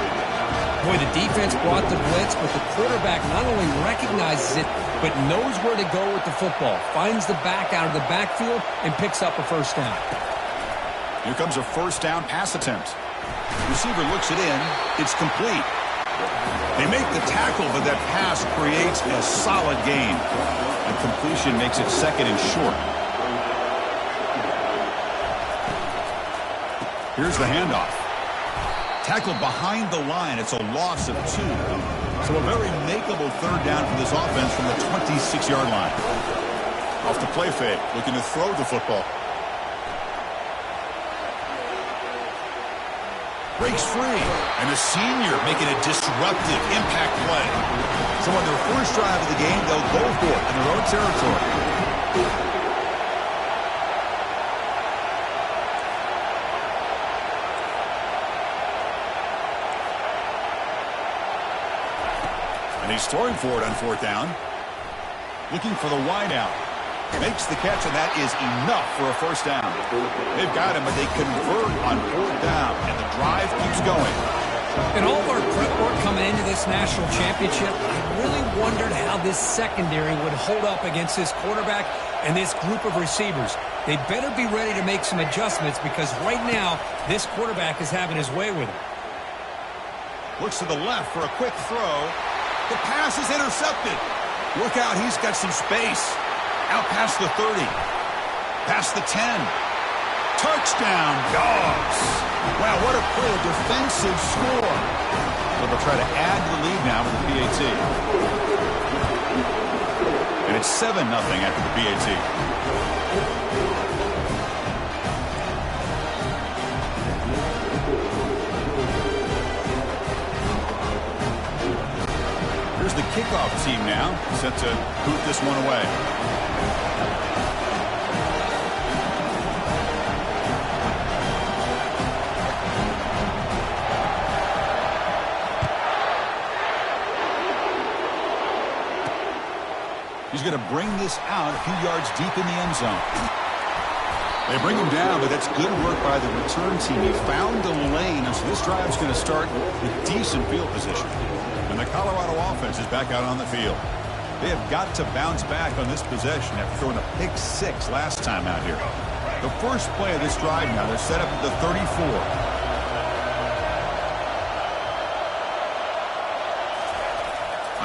Boy, the defense brought the blitz, but the quarterback not only recognizes it, but knows where to go with the football. Finds the back out of the backfield and picks up a first down. Here comes a first down pass attempt. Receiver looks it in. It's complete. They make the tackle, but that pass creates a solid gain. And completion makes it second and short. Here's the handoff. Tackled behind the line. It's a loss of 2. So a very makeable third down for this offense from the 26-yard line. Off the play fake, looking to throw the football. Breaks free, and a senior making a disruptive impact play. So on their first drive of the game, they'll go for it in their own territory. And he's throwing for it on fourth down. Looking for the wideout. Makes the catch, and that is enough for a first down. They've got him, but they convert on fourth down, and the drive keeps going. In all of our prep work coming into this national championship, I really wondered how this secondary would hold up against this quarterback and this group of receivers. They better be ready to make some adjustments because right now, this quarterback is having his way with him. Looks to the left for a quick throw. The pass is intercepted. Look out, he's got some space. Out past the 30. Past the 10. Touchdown, Dogs. Wow, what a play, a defensive score. So they'll try to add to the lead now with the PAT. And it's 7-0 after the PAT. Here's the kickoff team now, set to boot this one away. He's going to bring this out a few yards deep in the end zone. They bring him down, but that's good work by the return team. He found the lane, and so this drive's going to start with decent field position. And the Colorado offense is back out on the field. They have got to bounce back on this possession after throwing a pick six last time out here. The first play of this drive now, they're set up at the 34.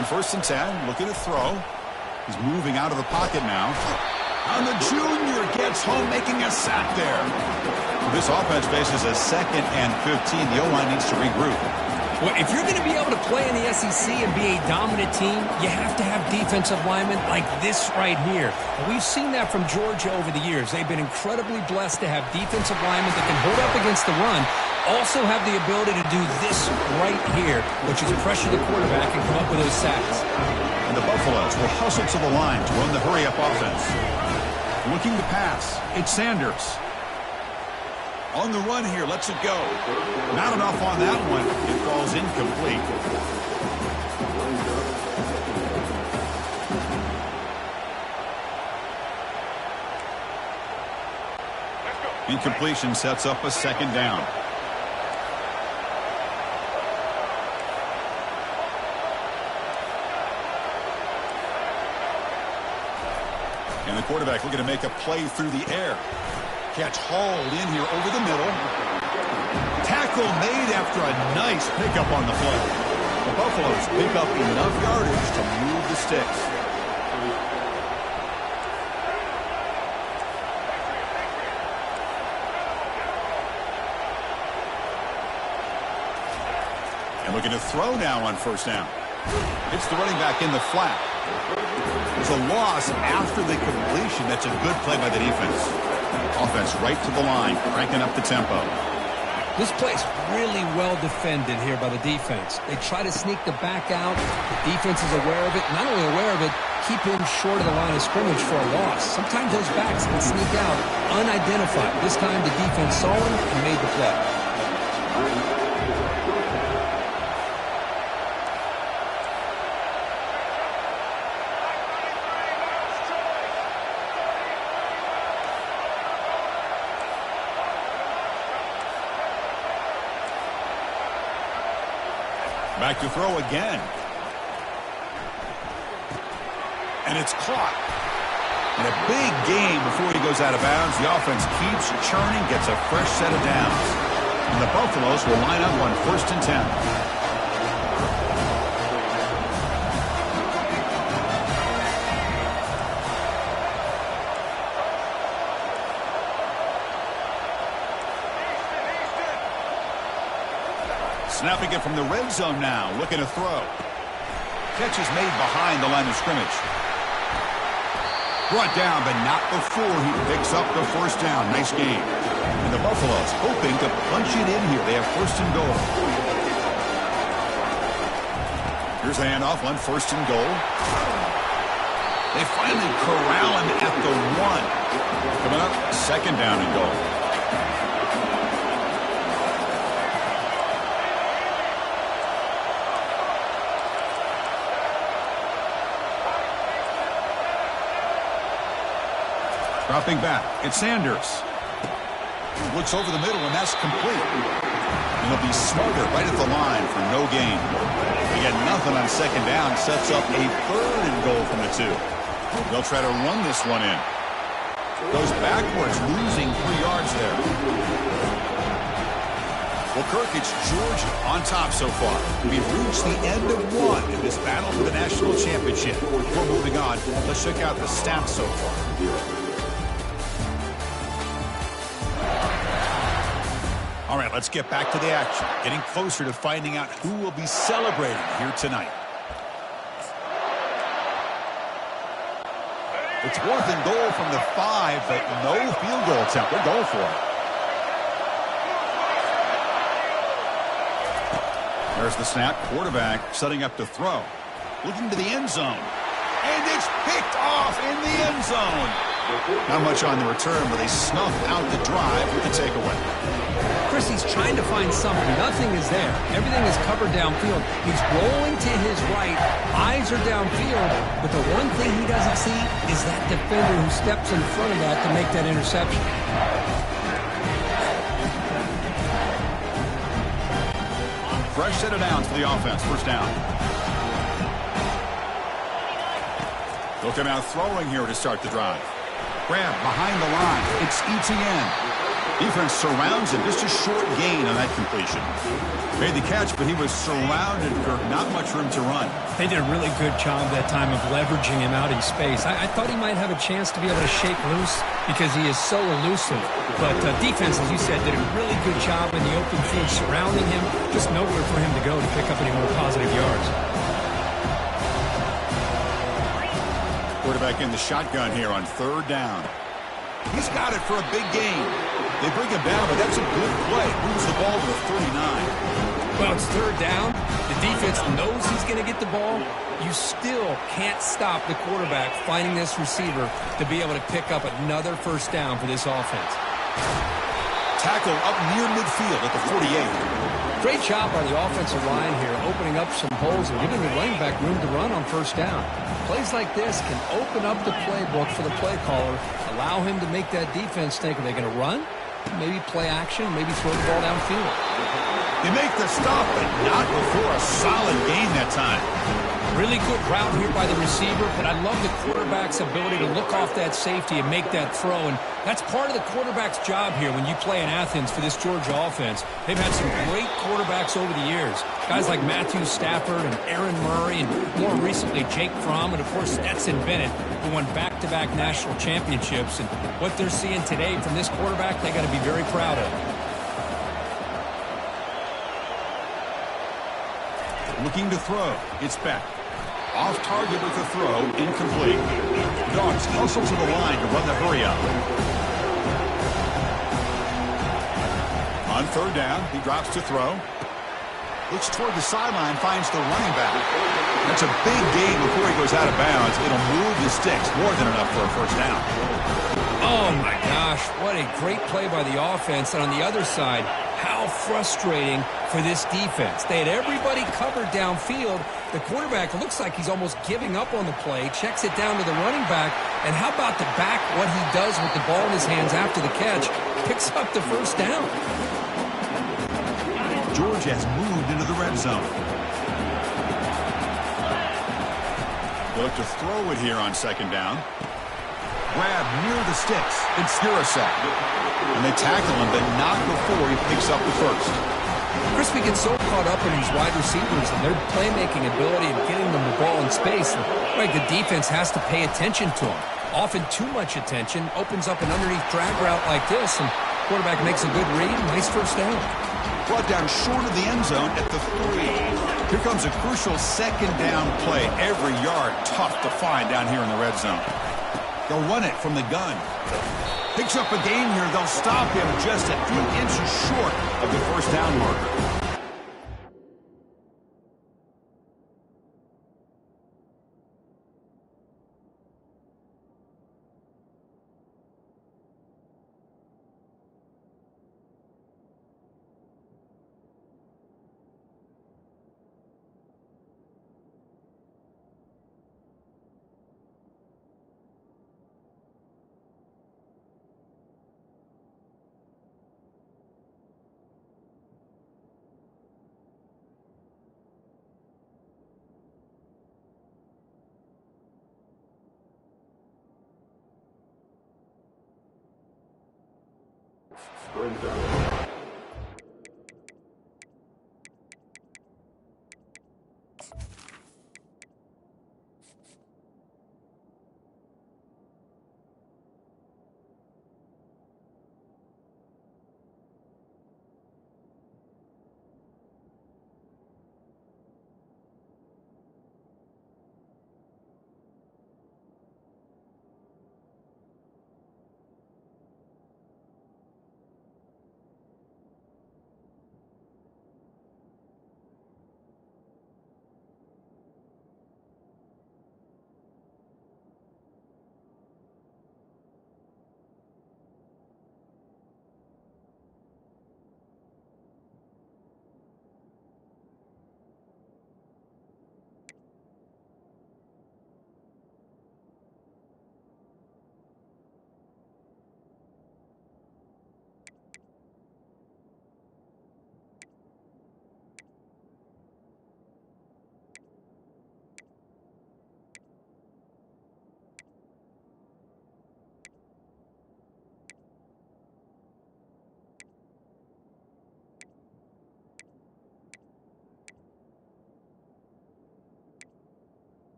On 1st and 10, looking to throw. He's moving out of the pocket now. And the junior gets home, making a sack there. This offense faces a 2nd and 15. The O-line needs to regroup. Well, if you're going to be able to play in the SEC and be a dominant team, you have to have defensive linemen like this right here. And we've seen that from Georgia over the years. They've been incredibly blessed to have defensive linemen that can hold up against the run, also have the ability to do this right here, which is pressure the quarterback and come up with those sacks. And the Buffaloes will hustle to the line to run the hurry-up offense. Looking to pass. It's Sanders. On the run here, lets it go. Not enough on that one. It falls incomplete. Incompletion sets up a 2nd down. And the quarterback looking to make a play through the air. Catch hauled in here over the middle. Tackle made after a nice pickup on the play. The Buffaloes pick up enough yardage to move the sticks. And looking to throw now on 1st down. It's the running back in the flat. There's a loss after the completion. That's a good play by the defense. Offense right to the line, cranking up the tempo. This play's really well defended here by the defense. They try to sneak the back out. The defense is aware of it. Not only aware of it, keep him short of the line of scrimmage for a loss. Sometimes those backs can sneak out unidentified. This time the defense saw him and made the play. Back to throw again. And it's caught. And a big game before he goes out of bounds. The offense keeps churning, gets a fresh set of downs. And the Buffaloes will line up on 1st and 10. Snapping it from the red zone now, looking to throw. Catch is made behind the line of scrimmage. Brought down, but not before he picks up the 1st down. Nice game. And the Buffaloes hoping to punch it in here. They have 1st and goal. Here's the handoff on 1st and goal. They finally corral him at the 1. Coming up, 2nd down and goal. Dropping back, it's Sanders. Looks over the middle, and that's complete. And he'll be smothered right at the line for no gain. They get nothing on 2nd down, sets up a 3rd and goal from the 2. They'll try to run this one in. Goes backwards, losing 3 yards there. Well, Kirk, it's Georgia on top so far. We've reached the end of 1 in this battle for the national championship. Before moving on, let's check out the stats so far. All right, let's get back to the action. Getting closer to finding out who will be celebrating here tonight. It's 4th and goal from the 5, but no field goal attempt. They're going for it. There's the snap. Quarterback setting up to throw. Looking to the end zone. And it's picked off in the end zone. Not much on the return, but they snuff out the drive with the takeaway. Chris, he's trying to find something. Nothing is there. Everything is covered downfield. He's rolling to his right. Eyes are downfield. But the one thing he doesn't see is that defender who steps in front of that to make that interception. Fresh set of downs for the offense. First down. They'll come out throwing here to start the drive. Grab behind the line. It's Etienne. Defense surrounds him. Just a short gain on that completion. Made the catch, but he was surrounded for not much room to run. They did a really good job that time of leveraging him out in space. I thought he might have a chance to be able to shake loose because he is so elusive. But defense, as you said, did a really good job in the open field surrounding him. Just nowhere for him to go to pick up any more positive yards. Quarterback in the shotgun here on third down. He's got it for a big gain. They bring him down, but that's a good play. Moves the ball to the 39. Well, it's third down. The defense knows he's going to get the ball. You still can't stop the quarterback finding this receiver to be able to pick up another first down for this offense. Tackle up near midfield at the 48. Great job by the offensive line here, opening up some holes and giving the running back room to run on first down. Plays like this can open up the playbook for the play caller, allow him to make that defense think, are they going to run? Maybe play action, maybe throw the ball downfield. They make the stop, but not before a solid gain that time. Really good route here by the receiver, but I love the quarterback's ability to look off that safety and make that throw. And that's part of the quarterback's job here when you play in Athens for this Georgia offense. They've had some great quarterbacks over the years. Guys like Matthew Stafford and Aaron Murray and more recently Jake Fromm and, of course, Stetson Bennett, who won back-to-back national championships. And what they're seeing today from this quarterback, they got to be very proud of. Looking to throw. It's back. Off target with the throw. Incomplete. Dogs hustle to the line to run the hurry up. On third down, he drops to throw. Looks toward the sideline, finds the running back. That's a big gain before he goes out of bounds. It'll move the sticks. More than enough for a first down. Oh, my gosh. What a great play by the offense. And on the other side, how frustrating for this defense. They had everybody covered downfield. The quarterback looks like he's almost giving up on the play, checks it down to the running back, and how about the back, what he does with the ball in his hands after the catch, picks up the first down. Georgia has moved into the red zone. They look to throw it here on second down. Grab near the sticks. It's Stirasek. And they tackle him, but not before he picks up the first. Chris, we get so caught up in these wide receivers and their playmaking ability and getting them the ball in space. And, right, the defense has to pay attention to them. Often too much attention opens up an underneath drag route like this, and quarterback makes a good read. Nice first down. Brought down short of the end zone at the 3. Here comes a crucial second down play. Every yard tough to find down here in the red zone. They'll run it from the gun. Picks up a gain here. They'll stop him just a few inches short of the first down marker.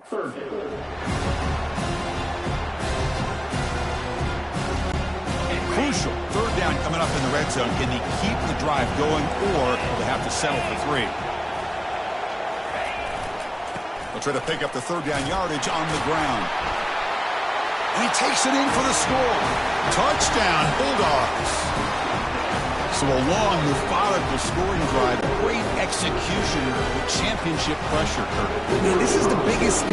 Crucial. Third down coming up in the red zone. Can they keep the drive going, or will they have to settle for 3? They'll try to pick up the third down yardage on the ground. And he takes it in for the score. Touchdown, Bulldogs. So a long, methodical scoring drive. Great execution with championship pressure, Kurt. Man, this is the biggest...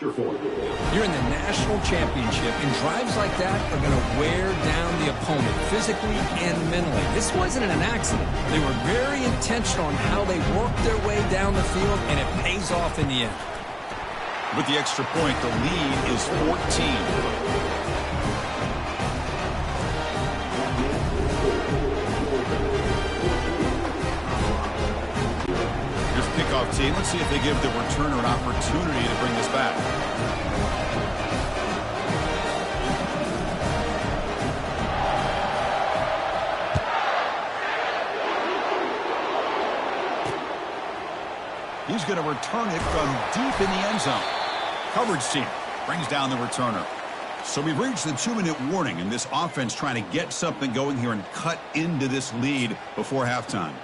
You're in the national championship, and drives like that are going to wear down the opponent physically and mentally. This wasn't an accident. They were very intentional on how they worked their way down the field, and it pays off in the end. With the extra point, the lead is 14. Kickoff team. Let's see if they give the returner an opportunity to bring this back. He's going to return it from deep in the end zone. Coverage team brings down the returner. So we've reached the 2-minute warning, and this offense trying to get something going here and cut into this lead before halftime.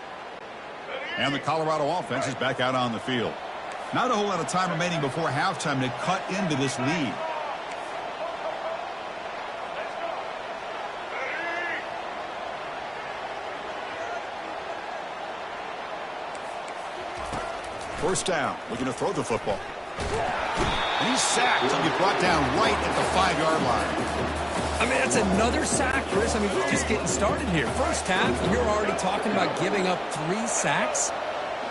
And the Colorado offense is back out on the field. Not a whole lot of time remaining before halftime to cut into this lead. First down, looking to throw the football. And he's sacked. He'll be brought down right at the 5-yard line. I mean, that's another sack, Chris. We're just getting started here. First half, and you're already talking about giving up 3 sacks.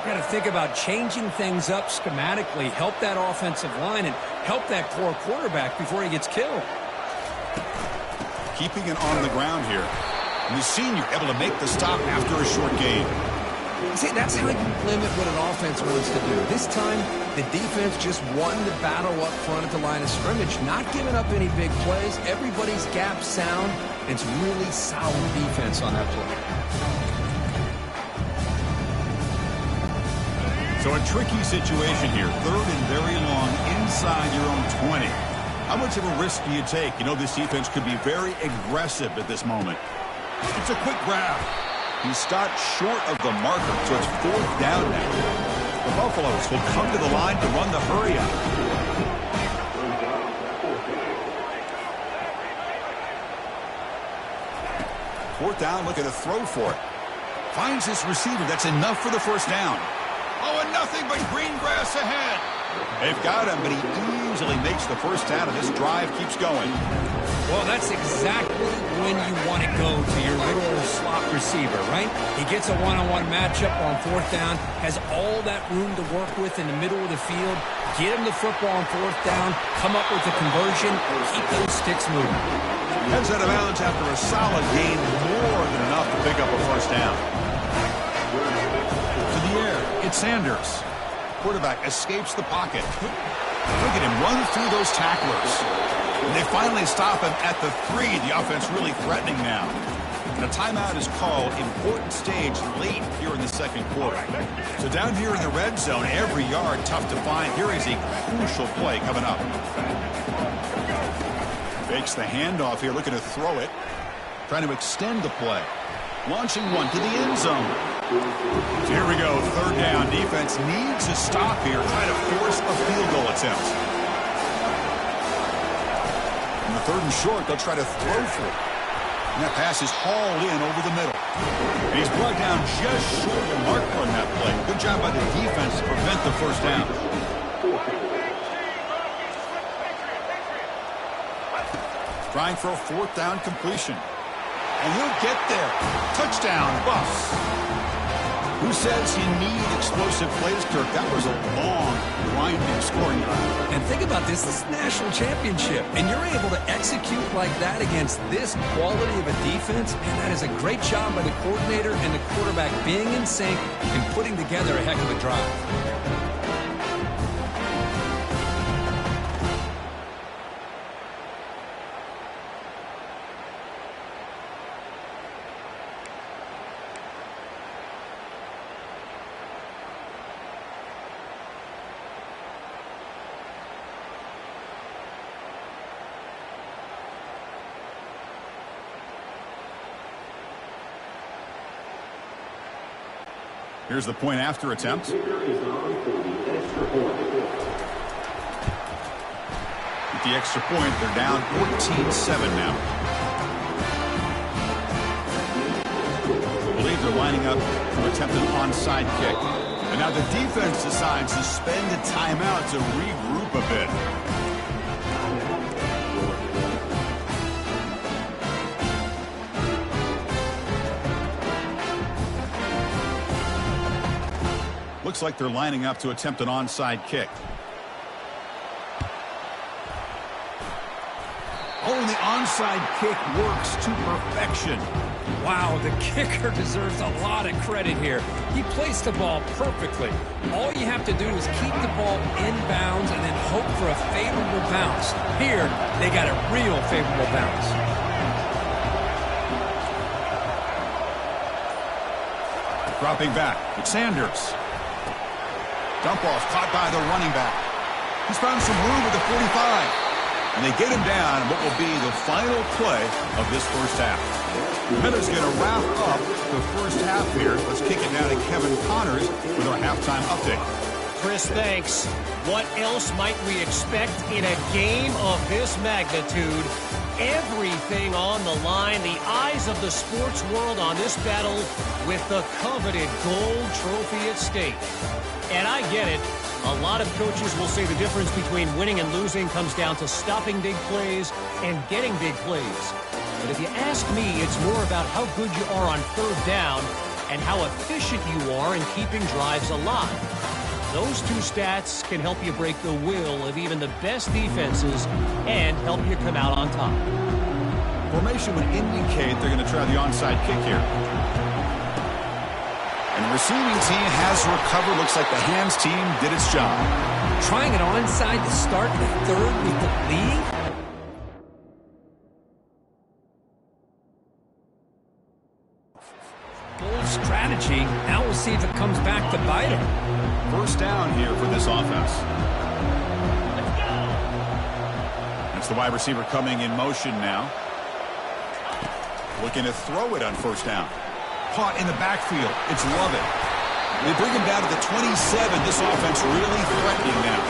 You got to think about changing things up schematically, help that offensive line, and help that poor quarterback before he gets killed. Keeping it on the ground here. And the senior able to make the stop after a short gain. See, that's how you limit what an offense wants to do. This time, the defense just won the battle up front at the line of scrimmage, not giving up any big plays. Everybody's gap sound. It's really solid defense on that play. So a tricky situation here. 3rd and very long inside your own 20. How much of a risk do you take? You know, this defense could be very aggressive at this moment. It's a quick grab. He stopped short of the marker, so it's 4th down now. The Buffaloes will come to the line to run the hurry-up. 4th down, looking to throw for it. Finds his receiver. That's enough for the 1st down. Oh, and nothing but green grass ahead. They've got him, but he easily makes the 1st down, and this drive keeps going. Well, that's exactly when you want to go to your little slot receiver, right? He gets a one-on-one matchup on 4th down, has all that room to work with in the middle of the field, get him the football on 4th down, come up with a conversion, keep those sticks moving. Heads out of bounds after a solid gain, more than enough to pick up a 1st down. To the air, it's Sanders. Quarterback escapes the pocket. Look at him run through those tacklers. And they finally stop him at the 3. The offense really threatening now. And a timeout is called. Important stage late here in the 2nd quarter. So down here in the red zone, every yard tough to find. Here is a crucial play coming up. Fakes the handoff here, looking to throw it. Trying to extend the play. Launching one to the end zone. So here we go, 3rd down. Defense needs a stop here, trying to force a field goal attempt. On the 3rd and short, they'll try to throw for it. And that pass is hauled in over the middle. And he's brought down just short of the mark on that play. Good job by the defense to prevent the 1st down. Trying for a 4th down completion. And he'll get there. Touchdown, Buffs. Who says you need explosive plays, Kirk? That was a long, winding scoring drive. And think about this. This is a national championship. And you're able to execute like that against this quality of a defense. And that is a great job by the coordinator and the quarterback being in sync and putting together a heck of a drive. Here's the point after attempt. With the extra point, they're down 14-7 now. I believe they're lining up to attempt an onside kick. And now the defense decides to spend a timeout to regroup a bit. Looks like they're lining up to attempt an onside kick. Oh, and the onside kick works to perfection. Wow, the kicker deserves a lot of credit here. He placed the ball perfectly. All you have to do is keep the ball in bounds and then hope for a favorable bounce. Here, they got a real favorable bounce. Dropping back, it's Sanders. Dump off caught by the running back. He's found some room with the 45. And they get him down in what will be the final play of this 1st half. Miller's going to wrap up the 1st half here. Let's kick it now to Kevin Connors with our halftime update. Chris, thanks. What else might we expect in a game of this magnitude? Everything on the line, the eyes of the sports world on this battle with the coveted gold trophy at stake. And I get it. A lot of coaches will say the difference between winning and losing comes down to stopping big plays and getting big plays. But if you ask me, it's more about how good you are on 3rd down and how efficient you are in keeping drives alive. Those two stats can help you break the will of even the best defenses and help you come out on top. Formation would indicate they're going to try the onside kick here. And the receiving team has recovered. Looks like the hands team did its job. Trying it onside to start the third with the lead? Bold strategy. Now we'll see if it comes back to bite him. First down here for this offense. That's the wide receiver coming in motion now. Looking to throw it on first down. Caught in the backfield. It's Lovett. They bring him down to the 27. This offense really threatening now.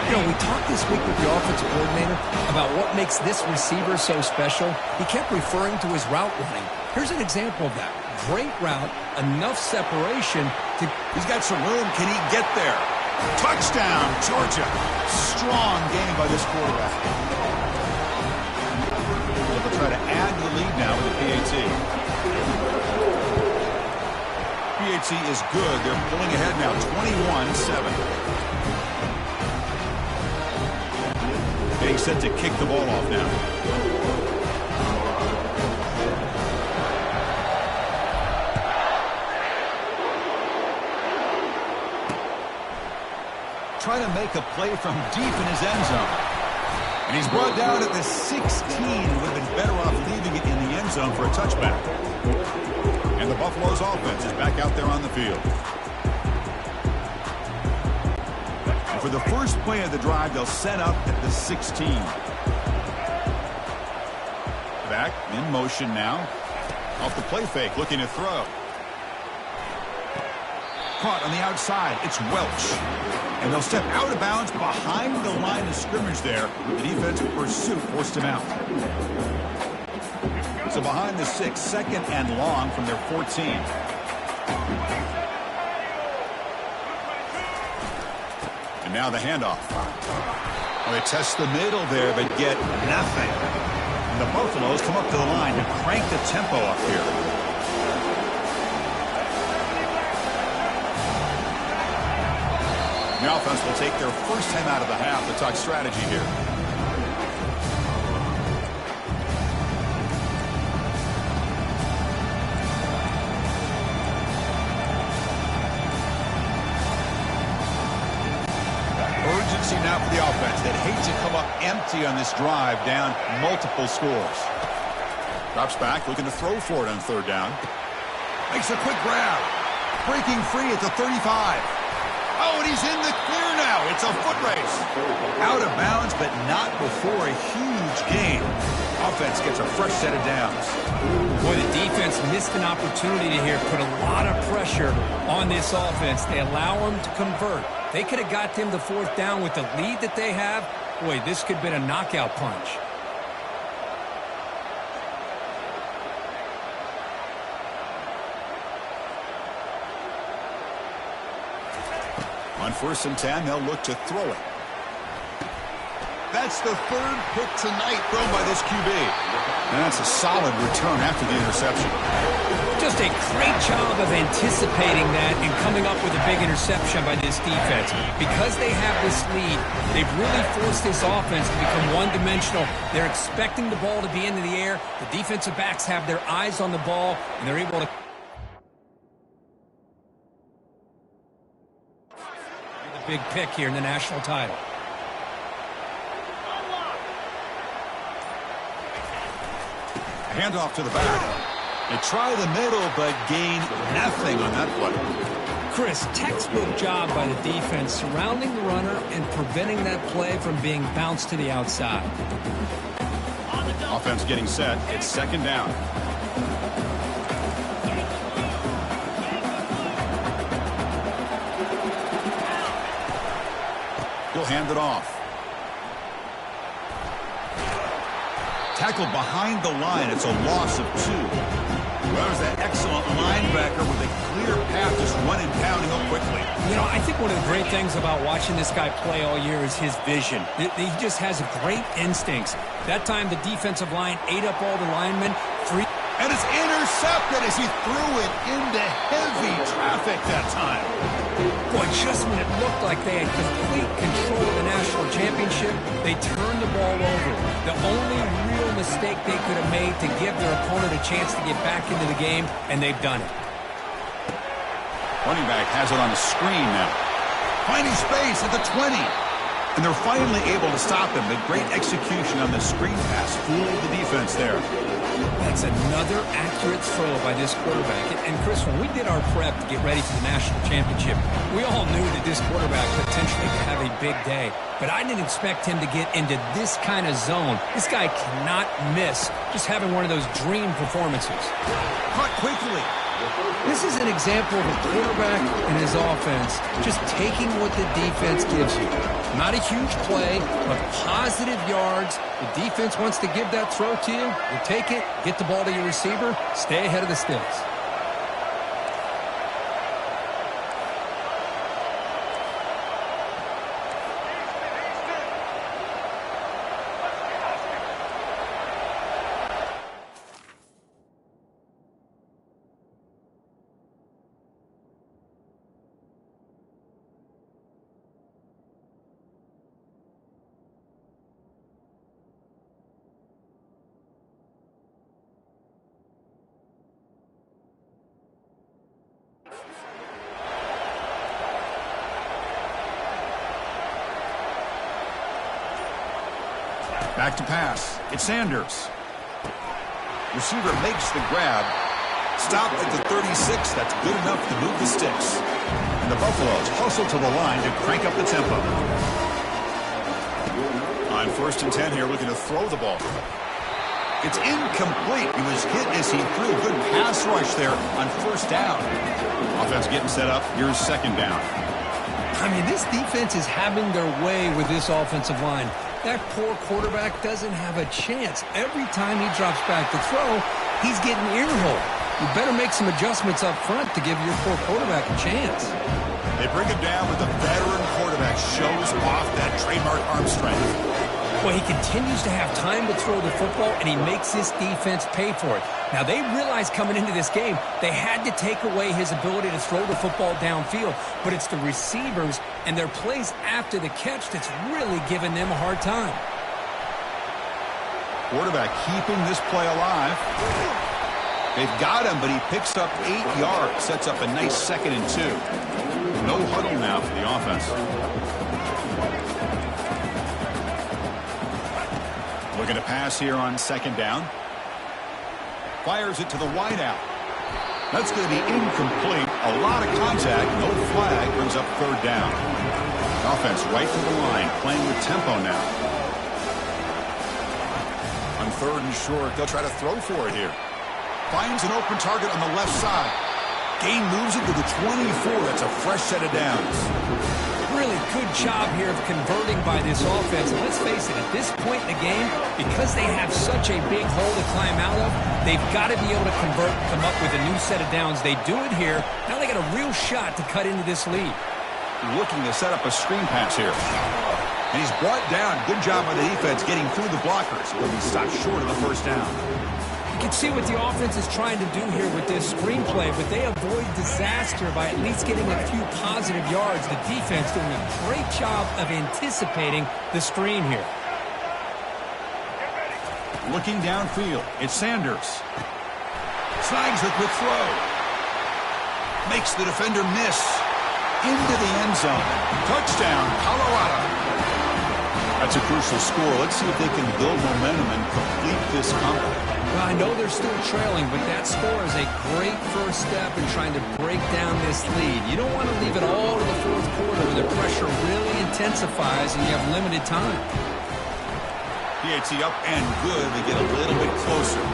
You know, we talked this week with the offensive coordinator about what makes this receiver so special. He kept referring to his route running. Here's an example of that. Great route, enough separation to... He's got some room. Can he get there? Touchdown, Georgia. Strong game by this quarterback. They'll try to add to the lead now with the PAT. PAT is good. They're pulling ahead now, 21-7. Getting set to kick the ball off now. Trying to make a play from deep in his end zone. And he's brought down at the 16. Would have been better off leaving it in the end zone for a touchback. And the Buffalo's offense is back out there on the field. And for the first play of the drive, they'll set up at the 16. Back in motion now. Off the play fake, looking to throw. Caught on the outside. It's Welch. And they'll step out of bounds behind the line of scrimmage there. The defensive pursuit forced him out. So behind the 6, second and long from their 14. And now the handoff. Well, they test the middle there, but get nothing. And the Buffaloes come up to the line to crank the tempo up here. The offense will take their first time out of the half to talk strategy here. Urgency now for the offense that hate to come up empty on this drive, down multiple scores. Drops back, looking to throw for it on third down. Makes a quick grab. Breaking free at the 35. Oh, and he's in the clear now. It's a foot race. Out of bounds, but not before a huge gain. Offense gets a fresh set of downs. Boy, the defense missed an opportunity to here, put a lot of pressure on this offense. They allow them to convert. They could have got them to fourth down with the lead that they have. Boy, this could have been a knockout punch. On 1st and 10, they'll look to throw it. That's the third pick tonight thrown by this QB. And that's a solid return after the interception. Just a great job of anticipating that and coming up with a big interception by this defense. Because they have this lead, they've really forced this offense to become one-dimensional. They're expecting the ball to be into the air. The defensive backs have their eyes on the ball, and they're able to... Big pick here in the national title. Handoff to the back. They try the middle, but gain nothing on that play. Chris, textbook job by the defense surrounding the runner and preventing that play from being bounced to the outside. Offense getting set. It's second down. He'll hand it off. Tackled behind the line. It's a loss of 2. Well, there's that excellent linebacker with a clear path, just running, pounding up quickly. You know, I think one of the great things about watching this guy play all year is his vision. He just has great instincts. That time, the defensive line ate up all the linemen. And it's intercepted as he threw it into heavy traffic that time. Boy, just when it looked like they had complete control of the national championship, they turned the ball over. The only real mistake they could have made to give their opponent a chance to get back into the game, and they've done it. Running back has it on the screen now. Finding space at the 20. And they're finally able to stop him. The great execution on the screen pass fooled the defense there. That's another accurate throw by this quarterback. And Chris, when we did our prep to get ready for the national championship, we all knew that this quarterback potentially could have a big day. But I didn't expect him to get into this kind of zone. This guy cannot miss just having one of those dream performances. Caught quickly. This is an example of a quarterback and his offense just taking what the defense gives you. Not a huge play, but positive yards. The defense wants to give that throw to you. You take it, get the ball to your receiver, stay ahead of the sticks. Back to pass. It's Sanders. Receiver makes the grab. Stopped at the 36. That's good enough to move the sticks. And the Buffaloes hustle to the line to crank up the tempo. On 1st and 10 here, looking to throw the ball. It's incomplete. He was hit as he threw a good pass rush there on 1st down. Offense getting set up. Here's 2nd down. I mean, this defense is having their way with this offensive line. That poor quarterback doesn't have a chance. Every time he drops back to throw, he's getting earholed. You better make some adjustments up front to give your poor quarterback a chance. They bring him down with a veteran quarterback. Shows off that trademark arm strength. Well, he continues to have time to throw the football, and he makes this defense pay for it. Now, they realized coming into this game, they had to take away his ability to throw the football downfield, but it's the receivers and their plays after the catch that's really giving them a hard time. Quarterback keeping this play alive. They've got him, but he picks up 8 yards, sets up a nice 2nd and 2. No huddle now for the offense. Looking to pass here on 2nd down. Fires it to the wideout. That's going to be incomplete. A lot of contact. No flag. Brings up 3rd down. Offense right to the line. Playing with tempo now. On 3rd and short, they'll try to throw for it here. Finds an open target on the left side. Gain moves it to the 24. That's a fresh set of downs. Really good job here of converting by this offense. And let's face it, at this point in the game, because they have such a big hole to climb out of, they've got to be able to convert and come up with a new set of downs. They do it here. Now they got a real shot to cut into this lead. Looking to set up a screen pass here. And he's brought down. Good job by the defense getting through the blockers. He'll be stopped short of the 1st down. You can see what the offense is trying to do here with this screenplay, but they avoid disaster by at least getting a few positive yards. The defense doing a great job of anticipating the screen here. Looking downfield, it's Sanders. Snags the quick throw. Makes the defender miss. Into the end zone. Touchdown, Colorado. That's a crucial score. Let's see if they can build momentum and complete this comeback. Well, I know they're still trailing, but that score is a great first step in trying to break down this lead. You don't want to leave it all to the 4th quarter where the pressure really intensifies and you have limited time. PAT up and good. They get a little bit closer.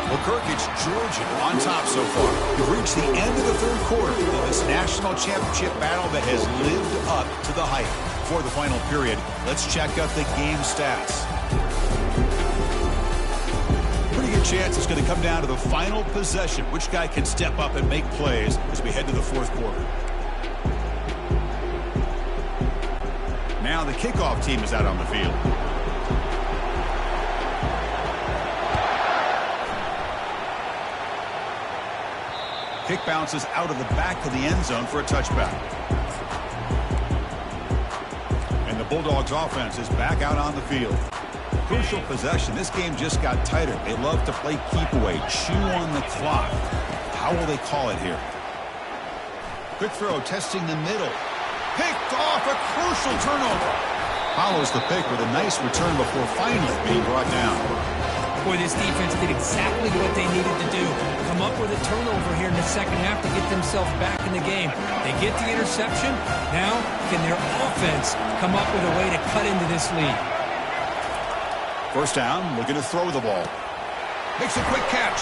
Well, Kirk, it's Georgia on top so far. We've reached the end of the 3rd quarter of this national championship battle that has lived up to the hype. For the final period, let's check out the game stats. Pretty good chance it's going to come down to the final possession. Which guy can step up and make plays as we head to the 4th quarter. Now the kickoff team is out on the field. Kick bounces out of the back of the end zone for a touchback. And the Bulldogs offense is back out on the field. Crucial possession. This game just got tighter. They love to play keep away, chew on the clock. How will they call it here? Quick throw, testing the middle. Picked off, a crucial turnover. Follows the pick with a nice return before finally being brought down. Boy, this defense did exactly what they needed to do. Come up with a turnover here in the second half to get themselves back in the game. They get the interception. Now, can their offense come up with a way to cut into this lead? First down, looking to throw the ball. Makes a quick catch.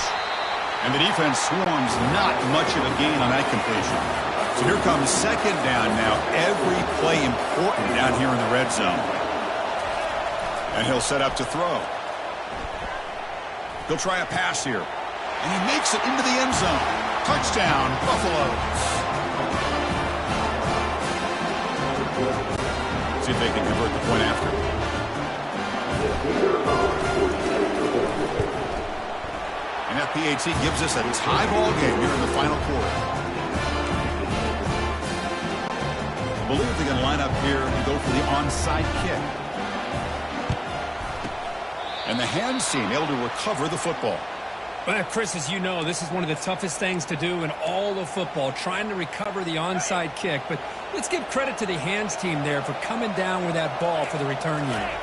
And the defense swarms, not much of a gain on that completion. So here comes second down now. Every play important down here in the red zone. And he'll set up to throw. He'll try a pass here. And he makes it into the end zone. Touchdown, Buffaloes. See if they can convert the point after. And that PAT gives us a tie ball game here in the final quarter. I believe they're going to line up here and go for the onside kick. And the hands team able to recover the football. Well, Chris, as you know, this is one of the toughest things to do in all of football, trying to recover the onside kick. But let's give credit to the hands team there for coming down with that ball for the return unit.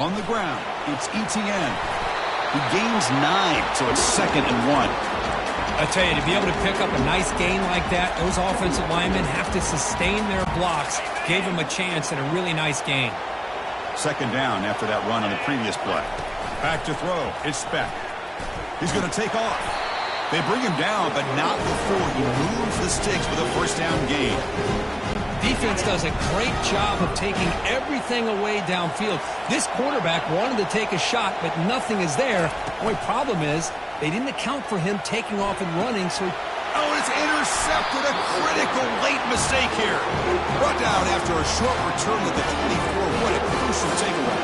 On the ground, it's Etienne. He gains 9, so it's 2nd and 1. I tell you, to be able to pick up a nice gain like that, those offensive linemen have to sustain their blocks. Gave them a chance at a really nice gain. Second down after that run on the previous play. Back to throw. It's Speck. He's going to take off. They bring him down, but not before he moves the sticks with a first down gain. Defense does a great job of taking everything away downfield. This quarterback wanted to take a shot, but nothing is there. The only problem is they didn't account for him taking off and running, so he... Oh, it's intercepted. A critical late mistake here. Brought down after a short return to the 24. What a crucial takeaway.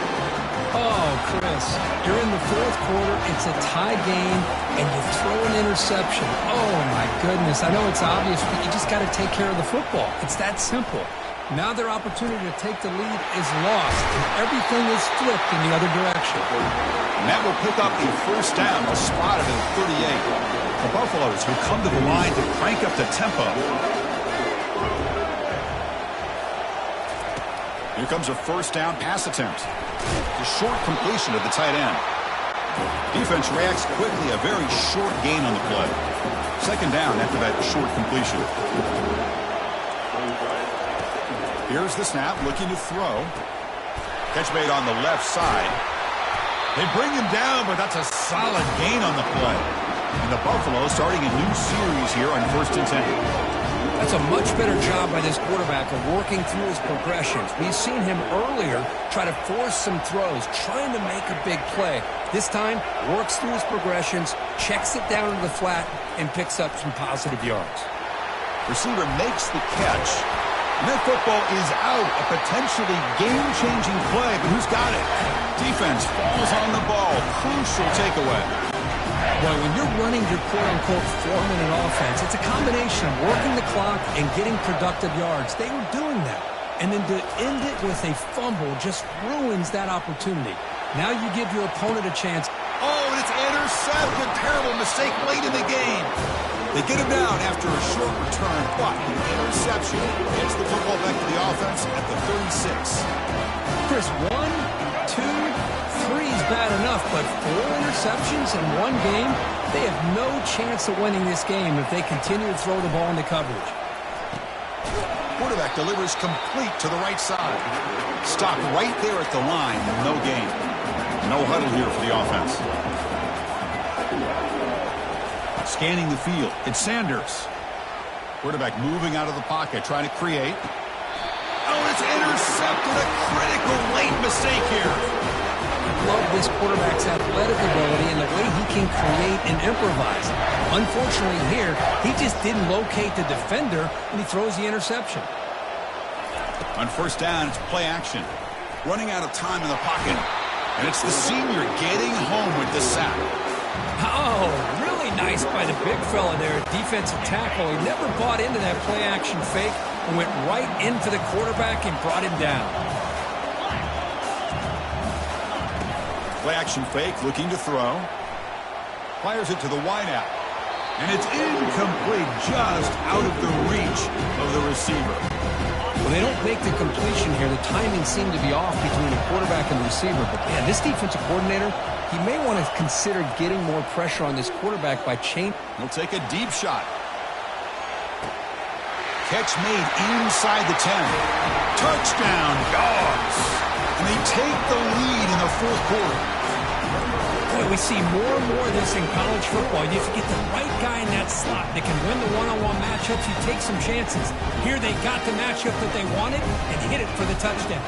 Oh, Chris, you're in the fourth quarter. It's a tie game, and you throw an interception. Oh, my goodness. I know it's obvious, but you just got to take care of the football. It's that simple. Now their opportunity to take the lead is lost, and everything is flipped in the other direction. And that will pick up the first down, spotted at 38. The Buffaloes who come to the line to crank up the tempo. Here comes a first down pass attempt. The short completion of the tight end. Defense reacts quickly, a very short gain on the play. Second down after that short completion. Here's the snap, looking to throw. Catch made on the left side. They bring him down, but that's a solid gain on the play. And the Buffalo starting a new series here on 1st and 10. That's a much better job by this quarterback of working through his progressions. We've seen him earlier try to force some throws, trying to make a big play. This time, works through his progressions, checks it down to the flat, and picks up some positive yards. Receiver makes the catch. And that football is out. A potentially game-changing play, but who's got it? Defense falls on the ball. Crucial takeaway. Boy, when you're running your quote-unquote 4-minute offense, it's a combination of working the clock and getting productive yards. They were doing that. And then to end it with a fumble just ruins that opportunity. Now you give your opponent a chance. Oh, and it's intercepted. Terrible mistake late in the game. They get him down after a short return, but the interception gets the football back to the offense at the 36. Chris, 1, 2, 3 is bad enough, but 4 interceptions in one game, they have no chance of winning this game if they continue to throw the ball into coverage. Quarterback delivers complete to the right side. Stopped right there at the line, no gain. No huddle here for the offense. Scanning the field, it's Sanders. Quarterback moving out of the pocket, trying to create. Oh, it's intercepted. A critical late mistake here. Love this quarterback's athletic ability and the way he can create and improvise. Unfortunately here, he just didn't locate the defender and he throws the interception. On first down, it's play action. Running out of time in the pocket. And it's the senior getting home with the sack. Oh, really nice by the big fella there, defensive tackle. He never bought into that play-action fake and went right into the quarterback and brought him down. Play-action fake, looking to throw. Fires it to the wideout. And it's incomplete, just out of the reach of the receiver. Well, they don't make the completion here. The timing seemed to be off between the quarterback and the receiver. But, man, this defensive coordinator, he may want to consider getting more pressure on this quarterback by changing. He'll take a deep shot. Catch made inside the 10. Touchdown, Dogs. And they take the lead in the fourth quarter. Boy, we see more and more of this in college football. If you get the right guy in that slot that can win the one-on-one matchups, you take some chances. Here they got the matchup that they wanted and hit it for the touchdown.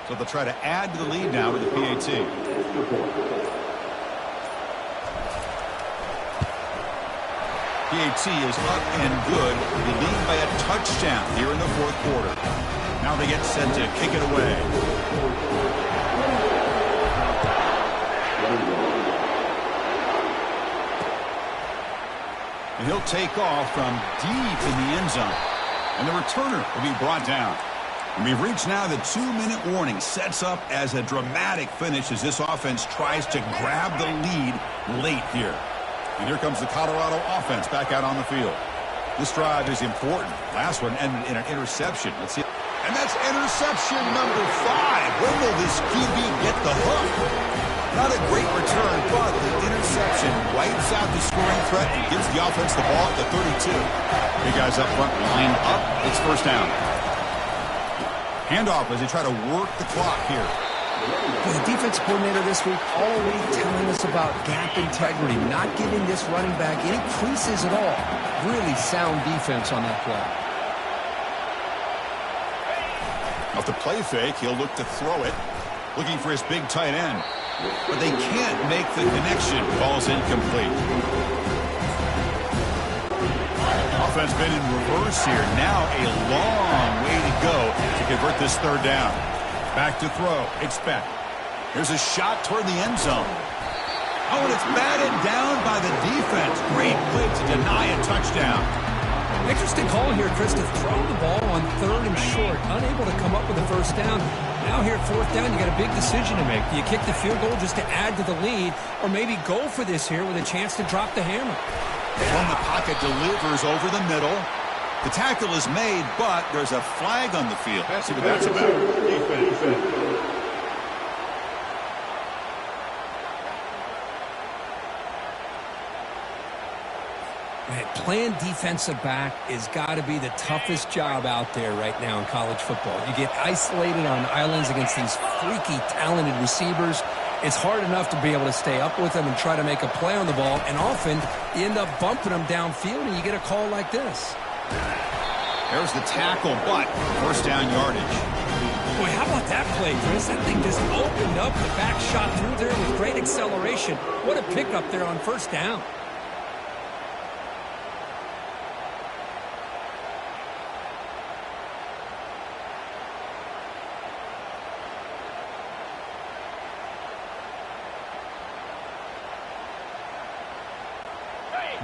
So they'll try to add to the lead now with the PAT. PAT is up and good. They lead by a touchdown here in the fourth quarter. Now they get set to kick it away. And he'll take off from deep in the end zone. And the returner will be brought down. And we've reached now the 2-minute warning. Sets up as a dramatic finish as this offense tries to grab the lead late here. And here comes the Colorado offense back out on the field. This drive is important. Last one ended in an interception. Let's see. And that's interception number 5. When will this QB get the hook? Not a great return, but the interception wipes out the scoring threat and gives the offense the ball at the 32. Big guys up front line up. It's first down. Handoff as they try to work the clock here. Well, the defense coordinator this week all week telling us about gap integrity, not giving this running back any creases at all. Really sound defense on that play. Off the play fake, he'll look to throw it, looking for his big tight end. But they can't make the connection. Ball's incomplete. Offense been in reverse here. Now a long way to go to convert this third down. Back to throw. Expect. Here's a shot toward the end zone. Oh, and it's batted down by the defense. Great play to deny a touchdown. Interesting call here, Chris, to throw the ball on 3rd and short. Unable to come up with a first down. Now here at 4th down, you got a big decision to make. Do you kick the field goal just to add to the lead, or maybe go for this here with a chance to drop the hammer? From the pocket, delivers over the middle. The tackle is made, but there's a flag on the field. See what that's about. Defense. Man, playing defensive back has got to be the toughest job out there right now in college football. You get isolated on islands against these freaky, talented receivers. It's hard enough to be able to stay up with them and try to make a play on the ball, and often you end up bumping them downfield and you get a call like this. There's the tackle, but first down yardage. Boy, how about that play, Chris? That thing just opened up. The back shot through there with great acceleration. What a pickup there on first down.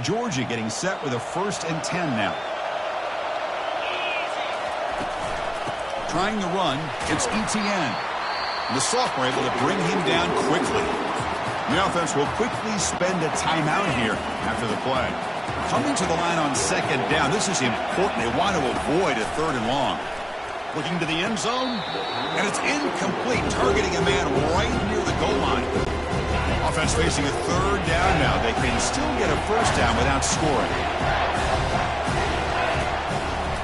Georgia getting set with a 1st and 10 now. Trying to run, it's Etienne. And the sophomore able to bring him down quickly. The offense will quickly spend a timeout here after the play. Coming to the line on 2nd down, this is important. They want to avoid a 3rd and long. Looking to the end zone, and it's incomplete, targeting a man right near the goal line. Offense facing a 3rd down now. They can still get a first down without scoring.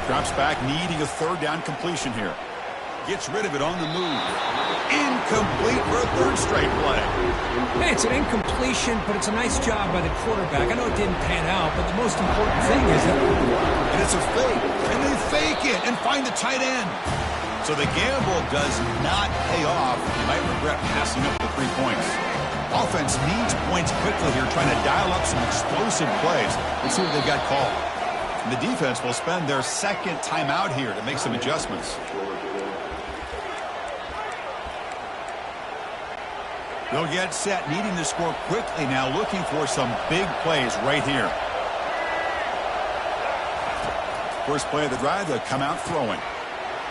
Drops back, needing a 3rd down completion here. Gets rid of it on the move. Incomplete for a 3rd straight play. Hey, it's an incompletion, but it's a nice job by the quarterback. I know it didn't pan out, but the most important thing is that... And it's a fake. And they fake it and find the tight end. So the gamble does not pay off. You might regret passing up the 3 points. Offense needs points quickly here, trying to dial up some explosive plays. Let's see what they've got called. And the defense will spend their second timeout here to make some adjustments. They'll get set, needing to score quickly now, looking for some big plays right here. First play of the drive, they'll come out throwing.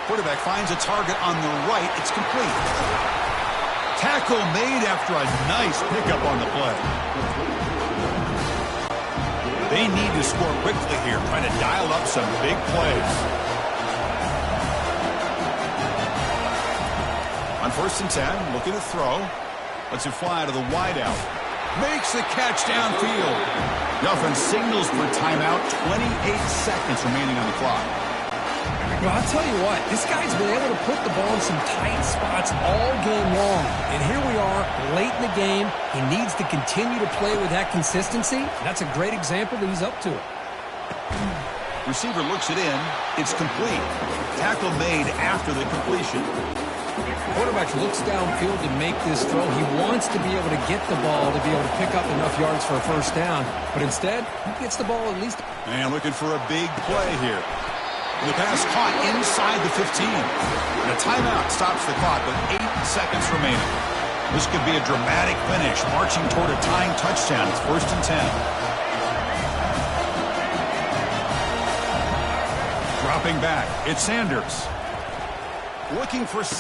Quarterback finds a target on the right. It's complete. Tackle made after a nice pickup on the play. They need to score quickly here, trying to dial up some big plays. On 1st and 10, looking to throw. Lets it fly to the wideout. Makes the catch downfield. The offense signals for timeout. 28 seconds remaining on the clock. Well, I'll tell you what, this guy's been able to put the ball in some tight spots all game long. And here we are, late in the game. He needs to continue to play with that consistency. That's a great example that he's up to it. Receiver looks it in. It's complete. Tackle made after the completion. Quarterback looks downfield to make this throw. He wants to be able to get the ball to be able to pick up enough yards for a first down. But instead, he gets the ball at least. And looking for a big play here. The pass caught inside the 15. And a timeout stops the clock with 8 seconds remaining. This could be a dramatic finish, marching toward a tying touchdown. It's 1st and 10. Dropping back, it's Sanders. Looking for 6.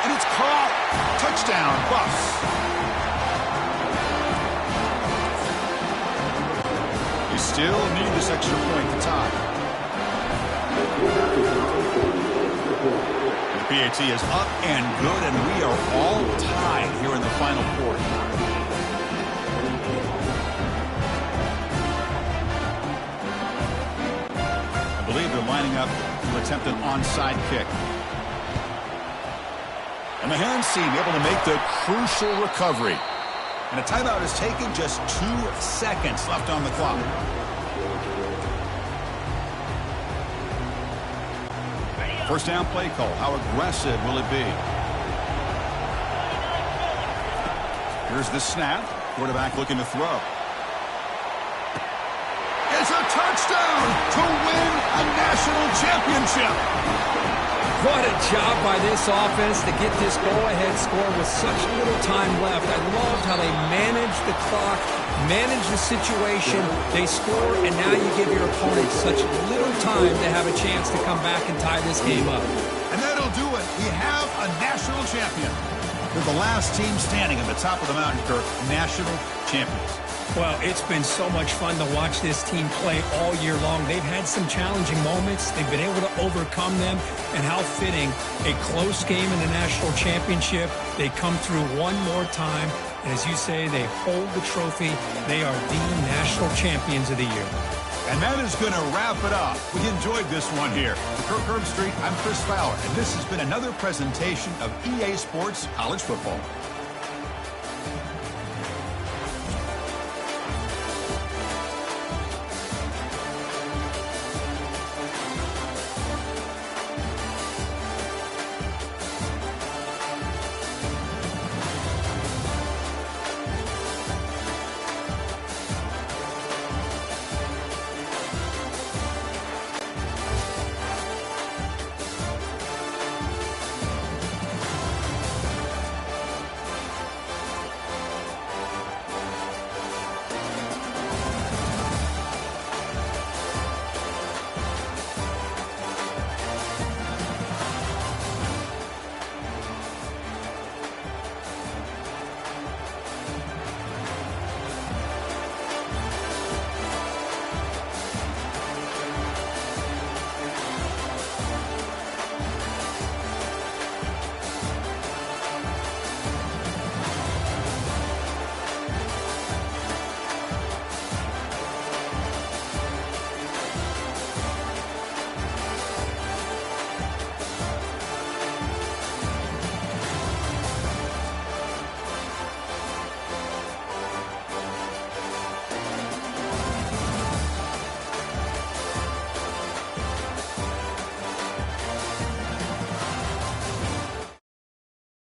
And it's caught. Touchdown, Buffs. You still need this extra point to tie. The PAT is up and good, and we are all tied here in the final quarter. I believe they're lining up to attempt an onside kick. And the hands seem able to make the crucial recovery. And a timeout is taken, just 2 seconds left on the clock. First down play call. How aggressive will it be? Here's the snap. Quarterback looking to throw. It's a touchdown to win a national championship. What a job by this offense to get this go-ahead score with such little time left. I loved how they managed the clock, managed the situation. They score, and now you give your opponent such little time to have a chance to come back and tie this game up. And that'll do it. We have a national champion. They're the last team standing at the top of the mountain, Kirk. National champions. Well, it's been so much fun to watch this team play all year long. They've had some challenging moments. They've been able to overcome them. And how fitting, a close game in the national championship. They come through one more time. And as you say, they hold the trophy. They are the national champions of the year. And that is going to wrap it up. We enjoyed this one here. For Kirk Herbstreit, I'm Chris Fowler. And this has been another presentation of EA Sports College Football.